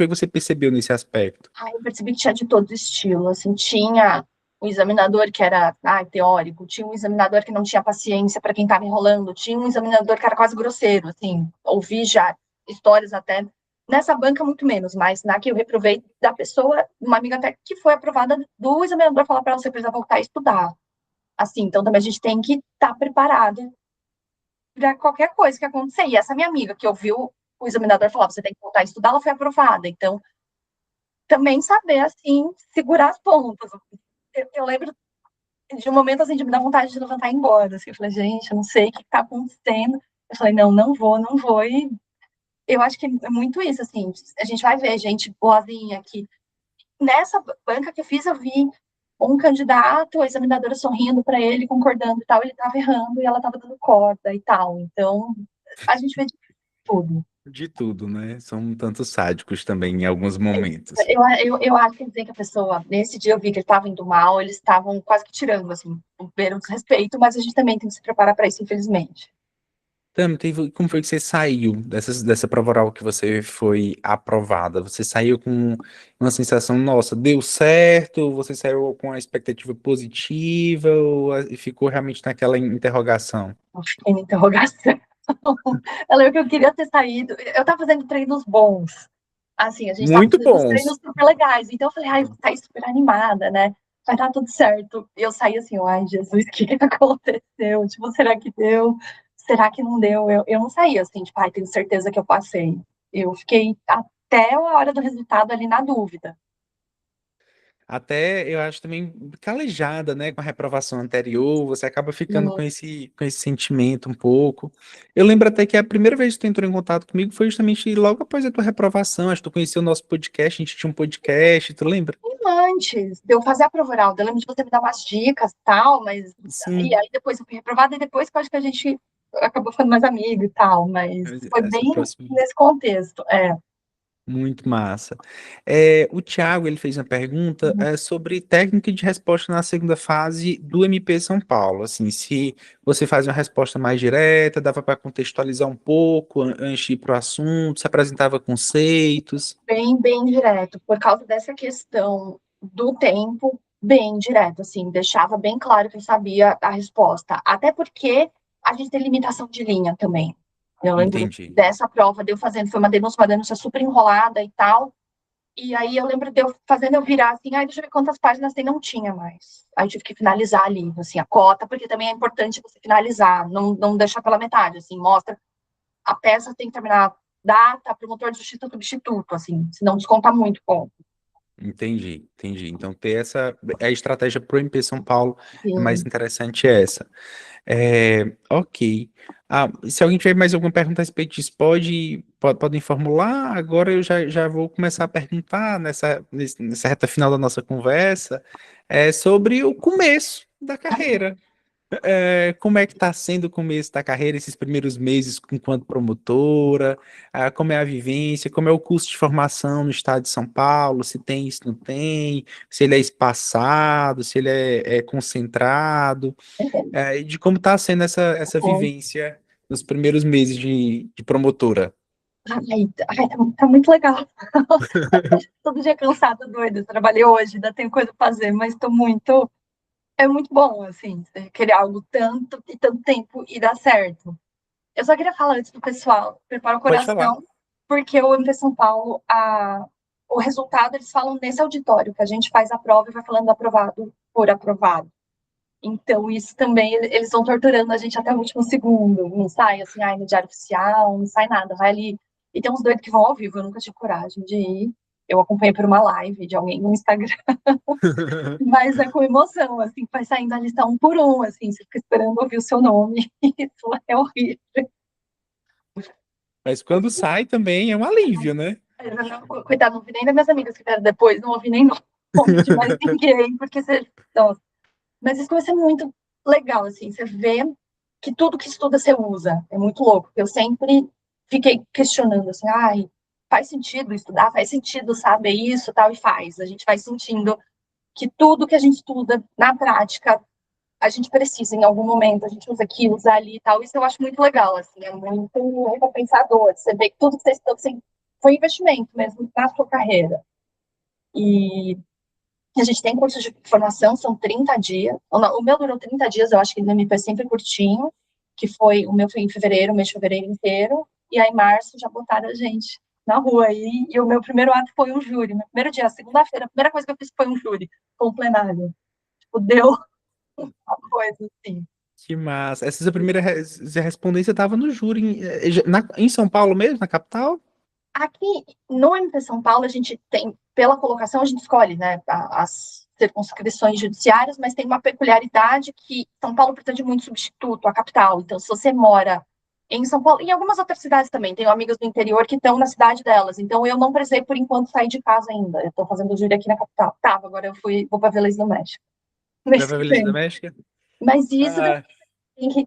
você percebeu nesse aspecto? Aí eu percebi que tinha de todo estilo, assim, tinha o examinador que era teórico, tinha um examinador que não tinha paciência para quem estava enrolando, tinha um examinador que era quase grosseiro, assim, ouvi já histórias até, nessa banca muito menos, mas na que eu reprovei da pessoa, uma amiga até que foi aprovada, do examinador falar para ela, você precisa voltar a estudar, assim, então também a gente tem que estar preparado para qualquer coisa que acontecer, e essa minha amiga que ouviu o examinador falar, você tem que voltar a estudar, ela foi aprovada, então também saber, assim, segurar as pontas. Eu lembro de um momento, assim, de me dar vontade de levantar e ir embora. Assim, eu falei, gente, eu não sei o que está acontecendo. Eu falei, não, não vou, não vou. E eu acho que é muito isso, assim, a gente vai ver gente boazinha aqui. Nessa banca que eu fiz, eu vi um candidato, a examinadora sorrindo para ele, concordando e tal, ele estava errando e ela estava dando corda e tal. Então, a gente vê de tudo. De tudo, né? São tantos sádicos também em alguns momentos. Eu acho que dizer que a pessoa, nesse dia eu vi que ele estava indo mal, eles estavam quase que tirando, assim, um desrespeito, mas a gente também tem que se preparar para isso, infelizmente. Como foi que você saiu dessa prova oral que você foi aprovada? Você saiu com uma sensação, nossa, deu certo? Você saiu com a expectativa positiva ou ficou realmente naquela interrogação? Eu fiquei na interrogação. Eu lembro que eu queria ter saído. Eu estava fazendo treinos bons. Assim, a gente estava Muito fazendo uns bons. treinos super legais. Então eu falei, ai, vou sair super animada, né? Vai dar tudo certo. E eu saí assim, ai, Jesus, o que que aconteceu? Tipo, será que deu? Será que não deu? Eu não saí assim, tipo, ai, tenho certeza que eu passei. Eu fiquei até a hora do resultado ali na dúvida. Até eu acho também calejada, né, com a reprovação anterior, você acaba ficando com Hum, esse sentimento um pouco. Eu lembro até que a primeira vez que tu entrou em contato comigo foi justamente logo após a tua reprovação. Acho que tu conheceu o nosso podcast, a gente tinha um podcast, tu lembra? Antes de eu fazer a prova oral, eu lembro de você me dar umas dicas e tal, mas. E Sim, aí depois eu fui reprovada, e depois que eu acho que a gente acabou ficando mais amigo e tal, mas foi essa bem próxima. nesse contexto. É. Muito massa. O Thiago ele fez uma pergunta sobre técnica de resposta na segunda fase do MP São Paulo. Assim, se você faz uma resposta mais direta, dava para contextualizar um pouco antes de ir para o assunto, se apresentava conceitos. Bem direto, por causa dessa questão do tempo, bem direto, assim, deixava bem claro que eu sabia a resposta. Até porque a gente tem limitação de linha também. Eu lembro Entendi. dessa prova de eu fazendo, foi uma denúncia super enrolada e tal. E aí eu lembro de eu fazendo eu virar assim, ai, deixa eu ver quantas páginas tem, não tinha mais. Aí eu tive que finalizar ali, assim, a cota, porque também é importante você finalizar, não deixar pela metade, assim, mostra a peça tem que terminar data, promotor de justiça substituto, assim, senão desconta muito ponto. Entendi. Então, ter a estratégia para o MP São Paulo é mais Sim. interessante essa. Ok. Se alguém tiver mais alguma pergunta a respeito disso, podem formular. Agora eu já vou começar a perguntar nessa reta final da nossa conversa sobre o começo da carreira. Como é que está sendo o começo da carreira, esses primeiros meses enquanto promotora? Como é a vivência? Como é o curso de formação no estado de São Paulo? Se tem, se não tem? Se ele é espaçado? Se ele é concentrado? E de como está sendo essa vivência nos primeiros meses de promotora? Tá muito legal. Todo dia cansada, doida. Trabalhei hoje, ainda tenho coisa pra fazer, mas tô muito. É muito bom, assim, você querer algo tanto e tanto tempo e dar certo. Eu só queria falar antes pro pessoal, prepara o Pode falar. coração, porque o MP São Paulo, o resultado, eles falam nesse auditório, que a gente faz a prova e vai falando aprovado por aprovado. Então, isso também, eles vão torturando a gente até o último segundo. Não sai assim, no diário oficial, não sai nada. Vai ali. E tem uns doidos que vão ao vivo, eu nunca tive coragem de ir. Eu acompanhei por uma live de alguém no Instagram, mas é com emoção, assim, vai saindo a lista um por um, assim, você fica esperando ouvir o seu nome. Isso é horrível. Mas quando sai também é um alívio, né? Coitado, não vi nem das minhas amigas que vieram depois, não ouvi nem nome de mais ninguém, porque você. Nossa. Mas isso vai ser muito legal, assim, você vê que tudo que estuda você usa. É muito louco. Eu sempre fiquei questionando, assim, faz sentido estudar? Faz sentido saber isso, tal, e faz. A gente vai sentindo que tudo que a gente estuda na prática, a gente precisa em algum momento, a gente usa aqui, usa ali e tal. Isso eu acho muito legal, assim, é muito recompensador. Você vê que tudo que você estudou foi investimento mesmo na sua carreira. E a gente tem cursos de formação, são 30 dias. O meu durou 30 dias, eu acho que no MP é sempre curtinho, que foi, o meu foi em fevereiro, o mês de fevereiro inteiro, e aí em março já botaram a gente na rua aí, e o meu primeiro ato foi um júri. Meu primeiro dia, segunda-feira, a primeira coisa que eu fiz foi um júri, com um plenário. Tipo, deu uma coisa assim. Que massa. Essa sua primeira respondência estava no júri, em São Paulo mesmo, na capital? Aqui no MP São Paulo, a gente tem, pela colocação, a gente escolhe, né, as circunscrições judiciárias, mas tem uma peculiaridade que São Paulo precisa de muito substituto, a capital. Então, se você mora em São Paulo, em algumas outras cidades também, tenho amigos do interior que estão na cidade delas. Então, eu não precisei, por enquanto, sair de casa ainda. Eu estou fazendo júri aqui na capital. Tava, agora vou para Velez do México. Vai Mês pra que Beleza vem. Doméstica? Mas isso Ah,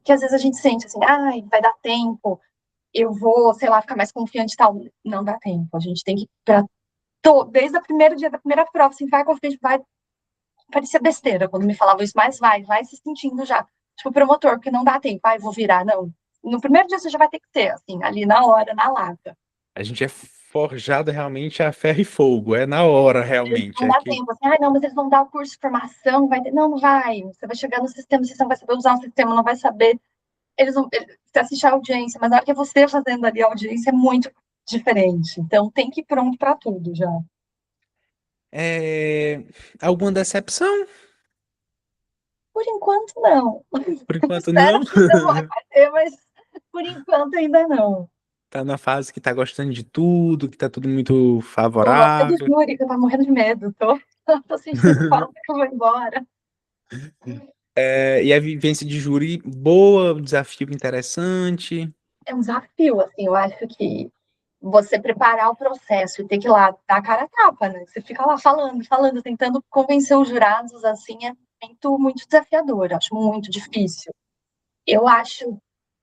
que às vezes a gente sente assim, vai dar tempo, eu vou, sei lá, ficar mais confiante e tal. Não dá tempo. A gente tem que ir para desde o primeiro dia da primeira prova, assim, vai confiante, vai. Parecia besteira quando me falavam isso, mas vai se sentindo já. Tipo, promotor, porque não dá tempo, vou virar, não. No primeiro dia você já vai ter que ter, assim, ali na hora, na lata. a gente é forjado realmente a ferro e fogo, é na hora realmente. Não dá tempo, assim, não, mas eles vão dar o curso de formação, vai ter. Não, não vai. Você vai chegar no sistema, você não vai saber usar o sistema, não vai saber. Você assiste a audiência, mas na hora que é você fazendo ali a audiência é muito diferente. Então tem que ir pronto para tudo já. É, alguma decepção? Por enquanto, não. Por enquanto Espero não. que demore para ter, mas por enquanto ainda não. Tá na fase que tá gostando de tudo, que tá tudo muito Tô até do favorável. júri, que eu tava morrendo de medo. Tô sentindo falta que eu vou embora. E a vivência de júri boa, um desafio interessante. É um desafio, assim, eu acho que você preparar o processo e ter que ir lá dar a cara a tapa, né? Você fica lá falando, tentando convencer os jurados, assim, é muito, muito desafiador, acho muito difícil. Eu acho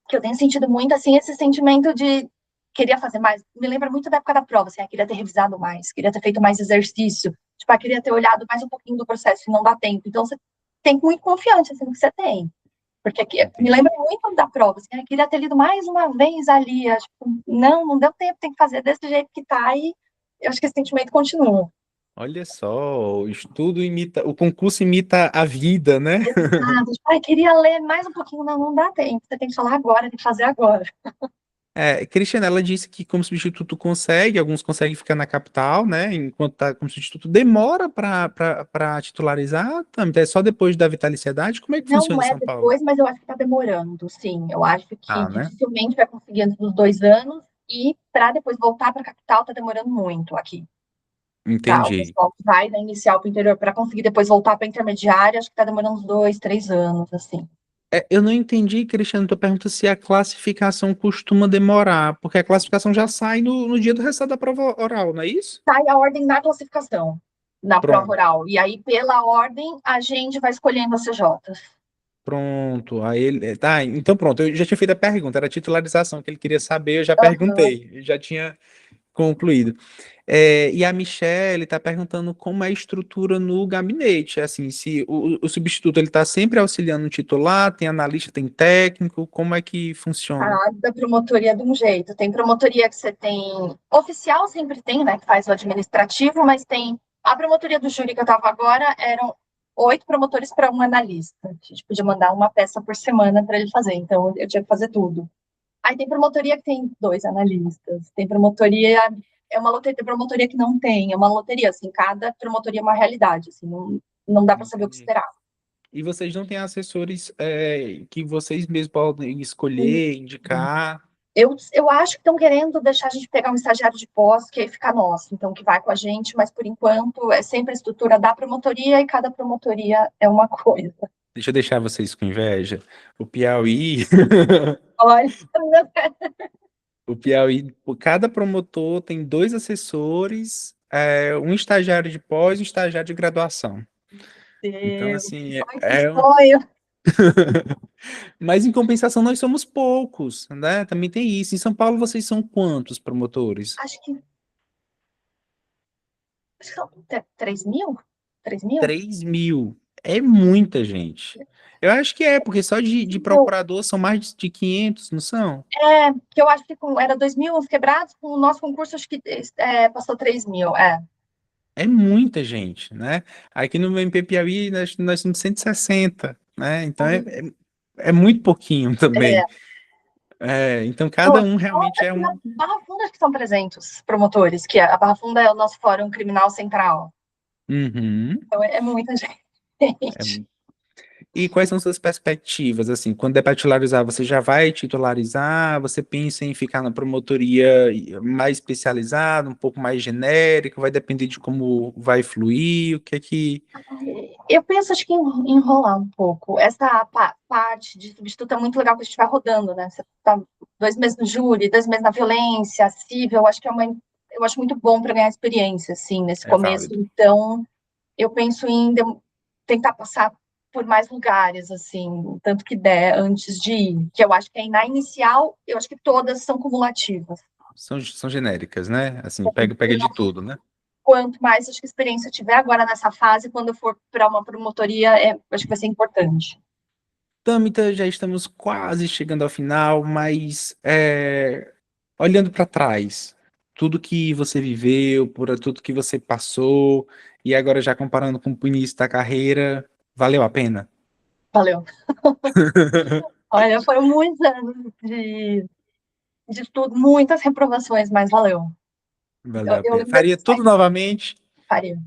que eu tenho sentido muito, assim, esse sentimento de queria fazer mais. Me lembra muito da época da prova, assim, queria ter revisado mais, queria ter feito mais exercício, tipo, queria ter olhado mais um pouquinho do processo e não dá tempo. Então, você tem que ir muito confiante, assim, no que você tem. Porque aqui, me Entendi. lembra muito da prova, assim, queria ter lido mais uma vez ali, tipo, não deu tempo, tem que fazer desse jeito que tá, e eu acho que esse sentimento continua. Olha só, o estudo imita, o concurso imita a vida, né? Exato, tipo, queria ler mais um pouquinho, não dá tempo, você tem que falar agora, tem que fazer agora. Cristiana, ela disse que como substituto consegue, alguns conseguem ficar na capital, né? Enquanto tá como substituto, demora para titularizar, é só depois da vitaliciedade. Como é que Não funciona em é São Paulo? depois, mas eu acho que está demorando, sim. Eu acho que Ah, né? dificilmente vai conseguir antes dos 2 anos, e para depois voltar para a capital está demorando muito aqui. Tá? O Entendi. pessoal que vai da inicial para o interior para conseguir depois voltar para a intermediária, acho que está demorando uns 2, 3 anos, assim. Eu não entendi, Cristiano, tua pergunta se a classificação costuma demorar, porque a classificação já sai no dia do resultado da prova oral, não é isso? Sai a ordem na classificação, na prova Pronto. oral. E aí, pela ordem, a gente vai escolhendo as CJs. Pronto, aí ele. Tá, então pronto, eu já tinha feito a pergunta, era a titularização que ele queria saber, eu já Aham. perguntei, eu já tinha concluído. E a Michelle está perguntando como é a estrutura no gabinete, assim, se o substituto ele está sempre auxiliando o titular, tem analista, tem técnico, como é que funciona? Da promotoria de um jeito. Tem promotoria que você tem. Oficial sempre tem, né? Que faz o administrativo, mas tem. A promotoria do júri que eu estava agora eram 8 promotores para um analista. A gente podia mandar uma peça por semana para ele fazer, então eu tinha que fazer tudo. Aí tem promotoria que tem 2 analistas, tem promotoria. É uma loteria, tem promotoria que não tem, é uma loteria, assim, cada promotoria é uma realidade, assim, não dá para saber o que Entendi. esperar. E vocês não têm assessores que vocês mesmos podem escolher, indicar? Eu acho que estão querendo deixar a gente pegar um estagiário de pós, que aí fica nosso, então que vai com a gente, mas por enquanto é sempre a estrutura da promotoria e cada promotoria é uma coisa. Deixa eu deixar vocês com inveja. O Piauí, Olha, o Piauí, cada promotor tem 2 assessores, um estagiário de pós e um estagiário de graduação. Então, Deus, assim, ai, que sonho. mas em compensação nós somos poucos, né? Também tem isso. Em São Paulo vocês são quantos promotores? Acho que são 3 mil? 3 mil? 3.000. É muita gente. Eu acho que porque só de procurador são mais de 500, não são? Que eu acho que era 2 mil uns quebrados, com o nosso concurso acho que passou 3 mil, É muita gente, né? Aqui no MP Piauí nós somos 160, né? Então é muito pouquinho também. É. Então Não, cada um realmente é aqui na um. Barra Funda acho que são 300 promotores, que a Barra Funda é o nosso fórum criminal central. Uhum. Então é muita É gente. E quais são suas perspectivas? Assim, quando é para titularizar, você já vai titularizar? Você pensa em ficar na promotoria mais especializada, um pouco mais genérica? Vai depender de como vai fluir? O que é que. Eu penso, acho que enrolar um pouco. Essa parte de substituto é muito legal que a gente vai rodando, né? Você tá 2 meses no júri, 2 meses na violência, civil, acho que eu acho muito bom para ganhar experiência, assim, nesse É começo. válido. Então, eu penso em tentar passar por mais lugares, assim, tanto que der antes de ir. Que eu acho que aí na inicial, eu acho que todas são cumulativas. São genéricas, né? Assim, pega de tudo, né? Quanto mais acho que experiência eu tiver agora nessa fase, quando eu for para uma promotoria, acho que vai ser importante. Tâmita, já estamos quase chegando ao final, mas olhando para trás, tudo que você viveu, por tudo que você passou, e agora já comparando com o início da carreira, valeu a pena? Valeu. Olha, foram muitos anos de estudo, muitas reprovações, mas valeu. Valeu a Eu pena. lembro de Faria tudo novamente? faria.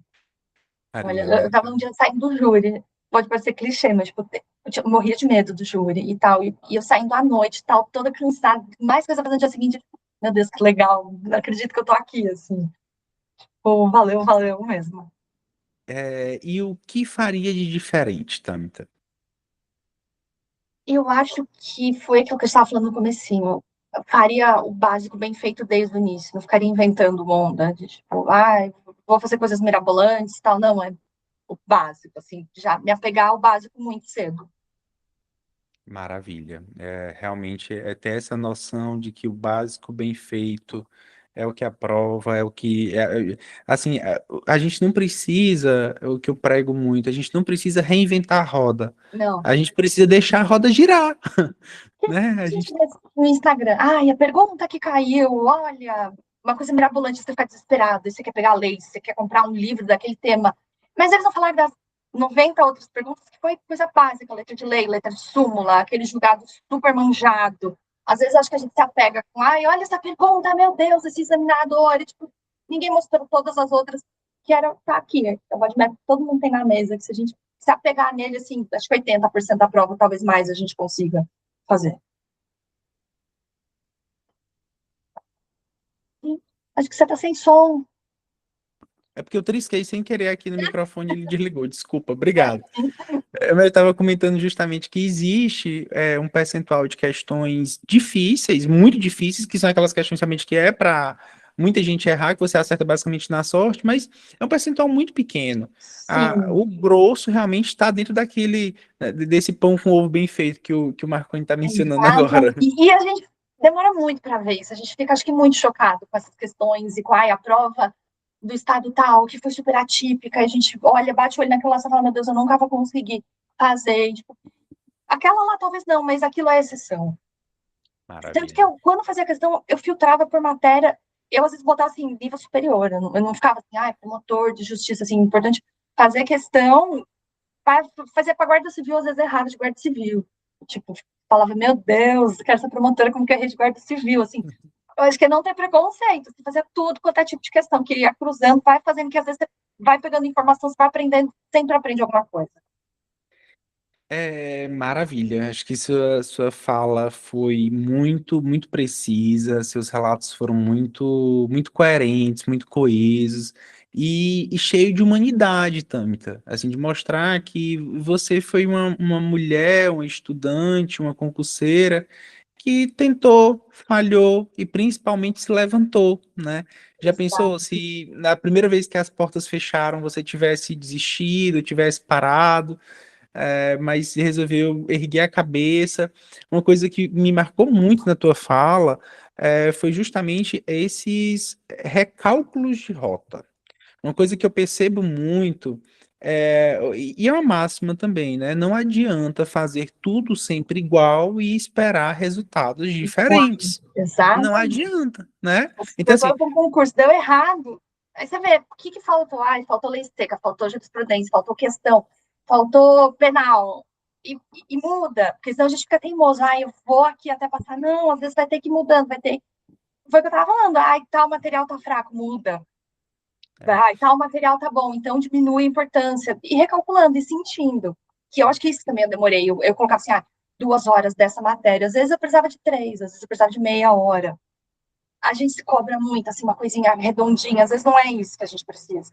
Olha, Faria, eu né? tava um dia saindo do júri, pode parecer clichê, mas tipo, eu morria de medo do júri e tal, e eu saindo à noite e tal, toda cansada, mais coisa pra fazer no dia seguinte, meu Deus, que legal, não acredito que eu tô aqui, assim. Pô, valeu, valeu mesmo. E o que faria de diferente, Tâmita? Eu acho que foi aquilo que eu estava falando no comecinho. Eu faria o básico bem feito desde o início, não ficaria inventando onda, de tipo, vou fazer coisas mirabolantes e tal, não, é o básico, assim, já me apegar ao básico muito cedo. Maravilha. Realmente é ter essa noção de que o básico bem feito é o que aprova, é o que. Assim, a gente não precisa, é o que eu prego muito, a gente não precisa reinventar a roda. Não. A gente precisa deixar a roda girar, né? A A gente gente vê no Instagram, ai, a pergunta que caiu, olha, uma coisa mirabolante, você fica desesperado, você quer pegar lei, você quer comprar um livro daquele tema, mas eles vão falar das 90 outras perguntas que foi coisa básica, letra de lei, letra de súmula, aquele julgado super manjado. Às vezes acho que a gente se apega com, ai, olha essa pergunta, meu Deus, esse examinador, e, tipo, ninguém mostrou todas as outras que era tá aqui, é o roadmap que todo mundo tem na mesa, que se a gente se apegar nele, assim, acho que 80% da prova, talvez mais, a gente consiga fazer. Acho que você tá sem som. É porque eu trisquei sem querer aqui no microfone e ele desligou. Desculpa, obrigado. Eu estava comentando justamente que existe um percentual de questões difíceis, muito difíceis, que são aquelas questões realmente que é para muita gente errar, que você acerta basicamente na sorte, mas é um percentual muito pequeno. Sim, O grosso realmente está dentro desse pão com ovo bem feito que o Marconi está mencionando agora. exato. E a gente demora muito para ver isso. A gente fica, acho que, muito chocado com essas questões e com a prova do estado tal, que foi super atípica. A gente olha, bate o olho naquela e fala, meu Deus, eu nunca vou conseguir fazer. E, tipo, aquela lá talvez não, mas aquilo é exceção. Tanto que Maravilha. eu, quando fazia questão, eu filtrava por matéria, eu às vezes botava assim, nível superior, eu não ficava assim, promotor de justiça, assim, importante fazer questão, fazer para guarda civil, às vezes errava de guarda civil. Tipo, falava, meu Deus, quero ser promotora como que é de guarda civil, assim. Eu acho que não ter preconceito, você fazer tudo quanto é tipo de questão, que ia cruzando, vai fazendo, que às vezes você vai pegando informação, você vai aprendendo, sempre aprende alguma coisa. Maravilha. Acho que sua fala foi muito, muito precisa. Seus relatos foram muito, muito coerentes, muito coesos e cheio de humanidade, Tâmita. Assim, de mostrar que você foi uma mulher, uma estudante, uma concurseira que tentou, falhou e principalmente se levantou, né? Já pensou Exato. se na primeira vez que as portas fecharam você tivesse desistido, tivesse parado? Mas resolveu erguer a cabeça. Uma coisa que me marcou muito na tua fala, foi justamente esses recálculos de rota. Uma coisa que eu percebo muito, e é uma máxima também, né? Não adianta fazer tudo sempre igual e esperar resultados diferentes. Não Exato. adianta, né? Então, Você assim, vai para um concurso, deu errado. Aí você vê, o que que faltou? Ai, faltou lei seca, faltou jurisprudência, faltou questão, faltou penal. E muda, porque senão a gente fica teimoso. Ai, eu vou aqui até passar. Não, às vezes vai ter que ir mudando, vai ter. Foi o que eu tava falando. Ai, tal material tá fraco, muda. é, Ai, tal material tá bom, então diminui a importância. E recalculando e sentindo. Que eu acho que isso também eu demorei. Eu colocava assim, 2 horas dessa matéria. Às vezes eu precisava de 3, às vezes eu precisava de meia hora. A gente se cobra muito, assim, uma coisinha redondinha. Às vezes não é isso que a gente precisa.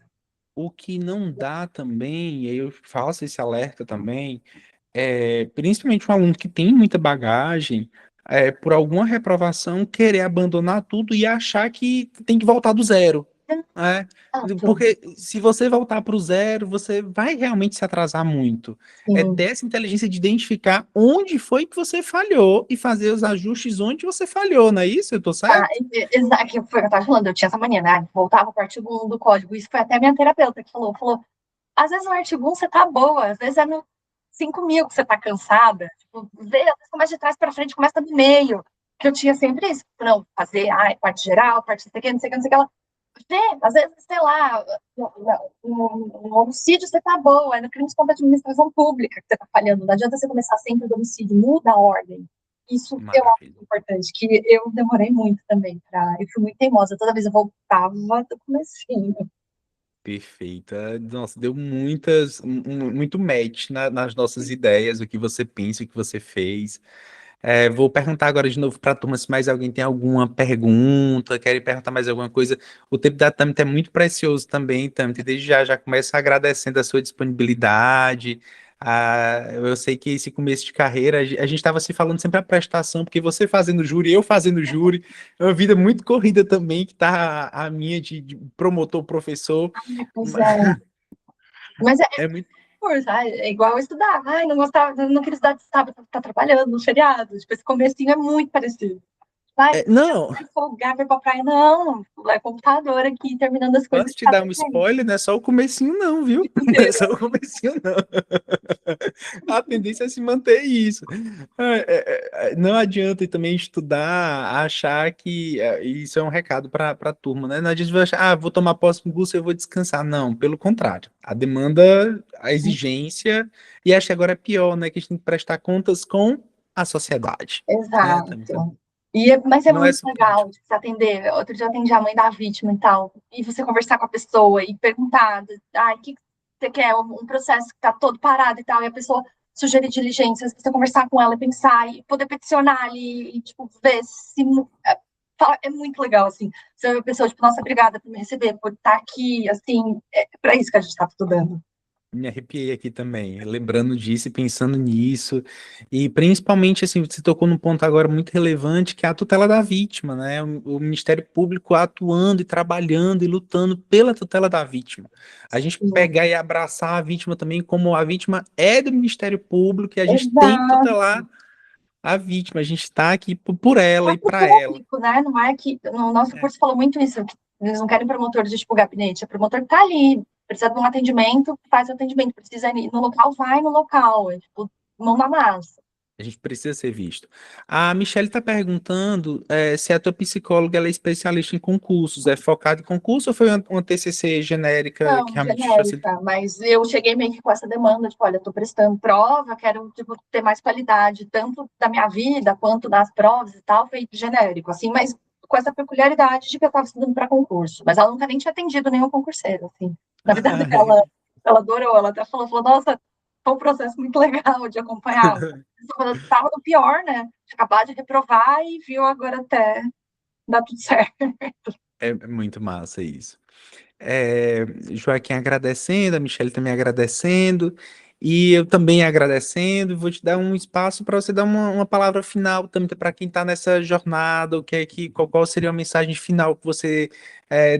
o que não dá também, e aí eu faço esse alerta também, principalmente um aluno que tem muita bagagem, por alguma reprovação, querer abandonar tudo e achar que tem que voltar do zero, né? Exato. Porque se você voltar para o zero, você vai realmente se atrasar muito. É Sim. dessa inteligência de identificar onde foi que você falhou e fazer os ajustes onde você falhou, não é isso? Eu tô certo? Exato, que foi o que eu estava falando, eu tinha essa mania, né? Voltava para o artigo 1 do código. Isso foi até minha terapeuta que falou, às vezes no artigo 1 você tá boa, às vezes é no 5.000 que você tá cansada. Tipo, vê, às vezes começa de trás para frente, começa do meio. Que eu tinha sempre isso. Não, fazer, parte geral, parte não sei o que, não sei o que, não sei o que. Ela, vê, às vezes, sei lá, no homicídio você tá boa, é no crime contra a administração pública que você tá falhando. Não adianta você começar sempre do homicídio, muda a ordem. Isso eu acho Maravilha. importante, que eu demorei muito também para. Eu fui muito teimosa, toda vez eu voltava do comecinho. Perfeita. Nossa, deu muito match nas nossas ideias, o que você pensa, o que você fez. Vou perguntar agora de novo para a turma se mais alguém tem alguma pergunta, querem perguntar mais alguma coisa. O tempo da Tâmita é muito precioso também, Tâmita, e desde já começo agradecendo a sua disponibilidade. Eu sei que esse começo de carreira, a gente estava se falando sempre a prestação, porque você fazendo júri, eu fazendo júri, é uma vida muito corrida também, que tá a minha de promotor, professor. Pois é. Mas é É muito. curso, é igual eu estudar. Ai, não gostava, não queria estudar de sábado, tá trabalhando no feriado. Tipo, esse comecinho é muito parecido. Vai, Não, vai folgar, vai pra praia. Não, é computador aqui, terminando as coisas posso que te tá dar um fazendo. spoiler, não é só o comecinho não, viu? Não é só o comecinho não. A tendência é se manter isso. Não adianta também estudar, achar que isso é um recado para a turma, né? Não adianta você achar, vou tomar posse do curso e eu vou descansar. Não, pelo contrário. A demanda, a exigência, e acho que agora é pior, né? Que a gente tem que prestar contas com a sociedade, né? Então, Exato. Mas é não é muito suporte. legal, tipo, você atender. Outro dia eu atendi a mãe da vítima e tal. E você conversar com a pessoa e perguntar, o que você quer? Um processo que tá todo parado e tal. E a pessoa sugerir diligências, você conversar com ela, pensar e poder peticionar ali e, tipo, ver se. É muito legal, assim. Você vê a pessoa, tipo, nossa, obrigada por me receber, por estar aqui, assim. É para isso que a gente tá estudando. Me arrepiei aqui também, lembrando disso e pensando nisso. E principalmente, assim, você tocou num ponto agora muito relevante, que é a tutela da vítima, né? O Ministério Público atuando e trabalhando e lutando pela tutela da vítima. A gente Sim. pegar e abraçar a vítima também como a vítima é do Ministério Público e a gente tem que Exato. tutelar a vítima. A gente está aqui por ela É e pro para ela. público, né? Não é que no nosso É. curso falou muito isso, que eles não querem promotor de tipo gabinete, é promotor que tá ali, precisa de um atendimento, faz o atendimento, precisa ir no local, vai no local, é tipo, mão na massa. A gente precisa ser visto. A Michelle está perguntando se a tua psicóloga ela é especialista em concursos, é focada em concurso ou foi uma TCC genérica que Não, realmente facilita? genérica, mas eu cheguei meio que com essa demanda, tipo, olha, eu tô prestando prova, quero, tipo, ter mais qualidade, tanto da minha vida, quanto das provas e tal, foi genérico, assim, mas com essa peculiaridade de que eu estava estudando para concurso, mas ela nunca nem tinha atendido nenhum concurseiro, assim, na vida Ah, dela, ela adorou, ela até falou, nossa, foi um processo muito legal de acompanhar, quando eu estava no pior, né, de acabar de reprovar e viu agora até dar tudo certo. é muito massa isso. Joaquim agradecendo, a Michelle também agradecendo, e eu também agradecendo. Vou te dar um espaço para você dar uma palavra final também para quem está nessa jornada, o que é que, qual seria a mensagem final que você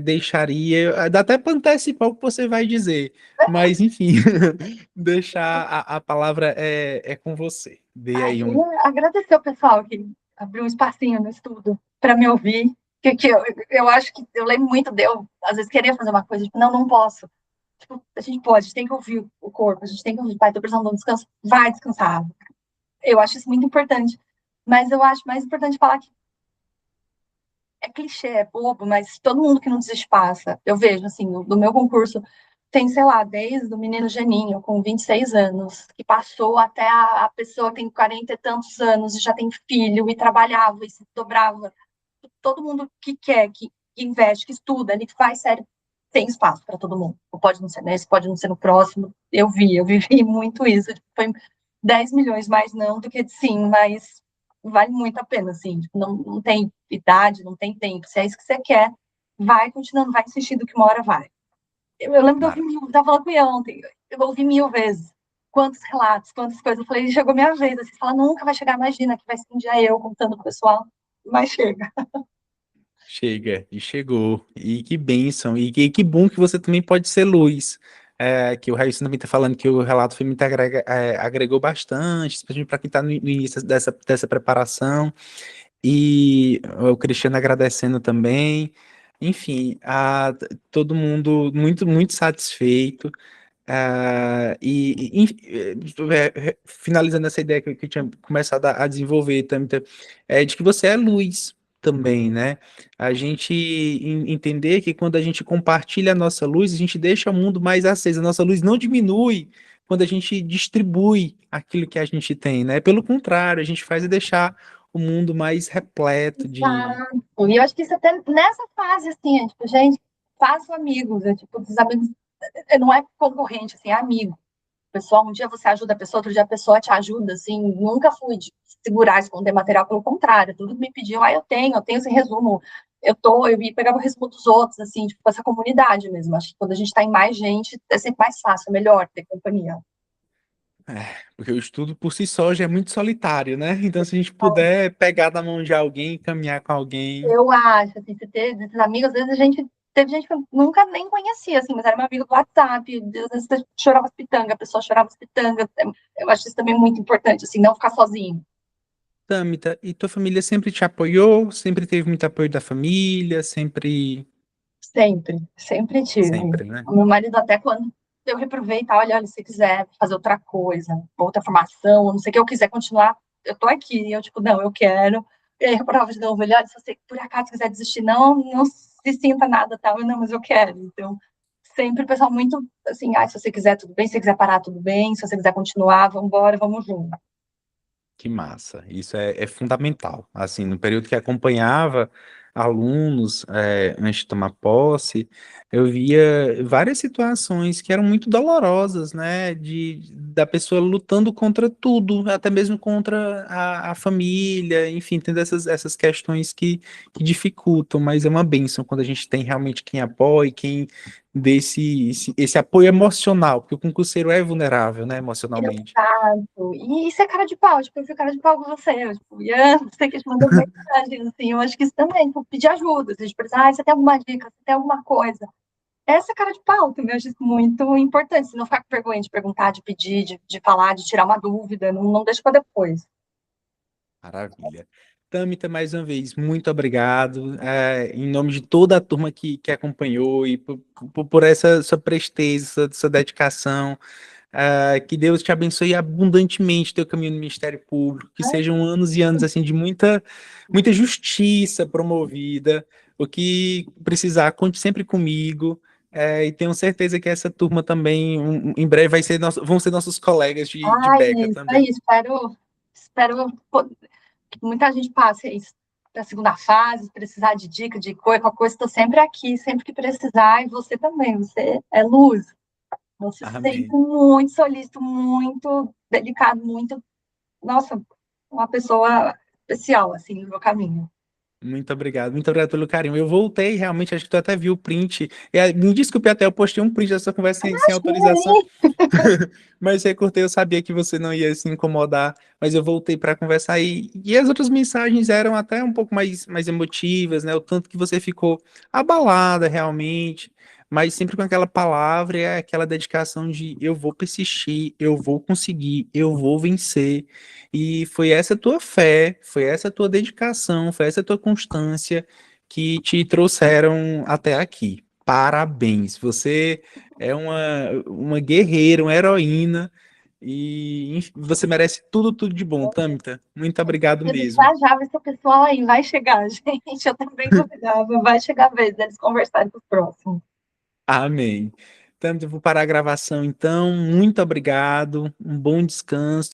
deixaria? Dá até para antecipar o que você vai dizer, mas enfim, deixar a palavra é com você. Dê Ah, aí um. queria agradecer o pessoal que abriu um espacinho no estudo para me ouvir. Que eu acho que eu lembro muito de eu, às vezes, querer fazer uma coisa, tipo, não, não posso. Tipo, a gente pode, a gente tem que ouvir o corpo, a gente tem que ouvir, pai, tô precisando de um descanso, vai descansar. Eu acho isso muito importante. Mas eu acho mais importante falar que é clichê, é bobo, mas todo mundo que não desiste passa. Eu vejo, assim, do meu concurso, tem, sei lá, desde o menino Geninho, com 26 anos, que passou até a pessoa que tem 40 e tantos anos e já tem filho e trabalhava e se dobrava. Todo mundo que quer, que investe, que estuda, ele faz sério, tem espaço para todo mundo. Pode não ser nesse, pode não ser no próximo. Eu vivi muito isso. Foi 10 milhões mais não do que sim, mas vale muito a pena, assim. Não, não tem idade, não tem tempo. Se é isso que você quer, vai continuando, vai insistindo que uma hora vai. Eu lembro de ouvir mil, estava falando com ele ontem, eu ouvi 1000 vezes. Quantos relatos, quantas coisas. Eu falei, chegou minha vez. Assim, fala, nunca vai chegar, imagina que vai ser um dia eu contando pro pessoal. Mas chega. Chega, e chegou. E que bênção. E que bom que você também pode ser luz. Que o Raíssa também está falando que o relato feminino agregou bastante, especialmente para quem está no início dessa preparação. E o Cristiano agradecendo também. Enfim, todo mundo muito, muito satisfeito. Finalizando essa ideia que eu tinha começado a desenvolver, Tâmita, de que você é luz também, né? A gente entender que quando a gente compartilha a nossa luz, a gente deixa o mundo mais aceso. A nossa luz não diminui quando a gente distribui aquilo que a gente tem, né? Pelo contrário, a gente faz é deixar o mundo mais repleto de. Exato. E eu acho que isso até nessa fase, assim, é, tipo, gente, façam amigos, é, tipo, dos amigos, não é concorrente, assim, é amigo. Pessoal, um dia você ajuda a pessoa, outro dia a pessoa te ajuda, assim, nunca fui de segurar, esconder material, pelo contrário, tudo que me pediam, eu tenho esse resumo, eu ia pegar o resumo dos outros, assim, tipo, essa comunidade mesmo, acho que quando a gente tá em mais gente, é sempre mais fácil, é melhor ter companhia. Porque o estudo por si só já é muito solitário, né? Então, se a gente puder pegar na mão de alguém, caminhar com alguém. Eu acho, assim, você ter esses amigos, às vezes a gente teve gente que eu nunca nem conhecia, assim, mas era meu amigo do WhatsApp, às vezes você chorava as pitangas, a pessoa chorava as pitangas, eu acho isso também muito importante, assim, não ficar sozinho. Tâmita, e tua família sempre te apoiou? Sempre teve muito apoio da família? Sempre. Sempre, sempre tive. Sempre, né? O meu marido, até quando eu reprovei, tá, olha, se você quiser fazer outra coisa, outra formação, não sei o que eu quiser continuar, eu tô aqui. E eu, tipo, não, eu quero. E aí eu prova de novo, ele, olha, se você por acaso quiser desistir, não se sinta nada, tal. Eu, não, mas eu quero. Então, sempre o pessoal muito assim, ah, se você quiser, tudo bem, se você quiser parar, tudo bem, se você quiser continuar, vamos embora, vamos junto. Que massa. Isso é fundamental. Assim, no período que acompanhava alunos, antes de tomar posse, eu via várias situações que eram muito dolorosas, né? Da pessoa lutando contra tudo, até mesmo contra a família, enfim, tendo essas questões que dificultam, mas é uma bênção quando a gente tem realmente quem apoia, quem esse apoio emocional, porque o concurseiro é vulnerável, né, emocionalmente. Exato. E isso é cara de pau, tipo, eu fui cara de pau com você. Eu, tipo, Ian, você que te mandou mensagem, assim, eu acho que isso também, tipo, pedir ajuda, assim, tipo, ah, você tem alguma dica, você tem alguma coisa. Essa é cara de pau também, eu acho isso muito importante, se não ficar com vergonha de perguntar, de pedir, de falar, de tirar uma dúvida, não deixa para depois. Maravilha. Tâmita, mais uma vez, muito obrigado, em nome de toda a turma que acompanhou e por essa sua presteza, sua dedicação. Que Deus te abençoe abundantemente teu caminho no Ministério Público, que sejam anos e anos assim de muita justiça promovida. O que precisar, conte sempre comigo. E tenho certeza que essa turma também, em breve, vão ser nossos colegas de Ai, beca isso aí, também. espero que muita gente passe isso para a segunda fase, precisar de dica, de coisa, qualquer coisa, estou sempre aqui, sempre que precisar, e você também, você é luz. Você sempre Amém. muito solícito, muito delicado, muito, nossa, uma pessoa especial, assim, no meu caminho. Muito obrigado pelo carinho. Eu voltei, realmente, acho que tu até viu o print. Me desculpe até, eu postei um print dessa conversa sem autorização. Mas recortei, eu sabia que você não ia se incomodar, mas eu voltei para conversar e as outras mensagens eram até um pouco mais emotivas, né? O tanto que você ficou abalada realmente, mas sempre com aquela palavra e aquela dedicação de eu vou persistir, eu vou conseguir, eu vou vencer. E foi essa tua fé, foi essa tua dedicação, foi essa tua constância que te trouxeram até aqui. Parabéns, você é uma guerreira, uma heroína, e enfim, você merece tudo de bom, Tâmita. Muito obrigado mesmo. Já já esse pessoal aí vai chegar, gente. Eu também convidava, vai chegar a vez deles conversarem com os próximos. Amém. Tâmita, eu vou parar a gravação então. Muito obrigado, um bom descanso.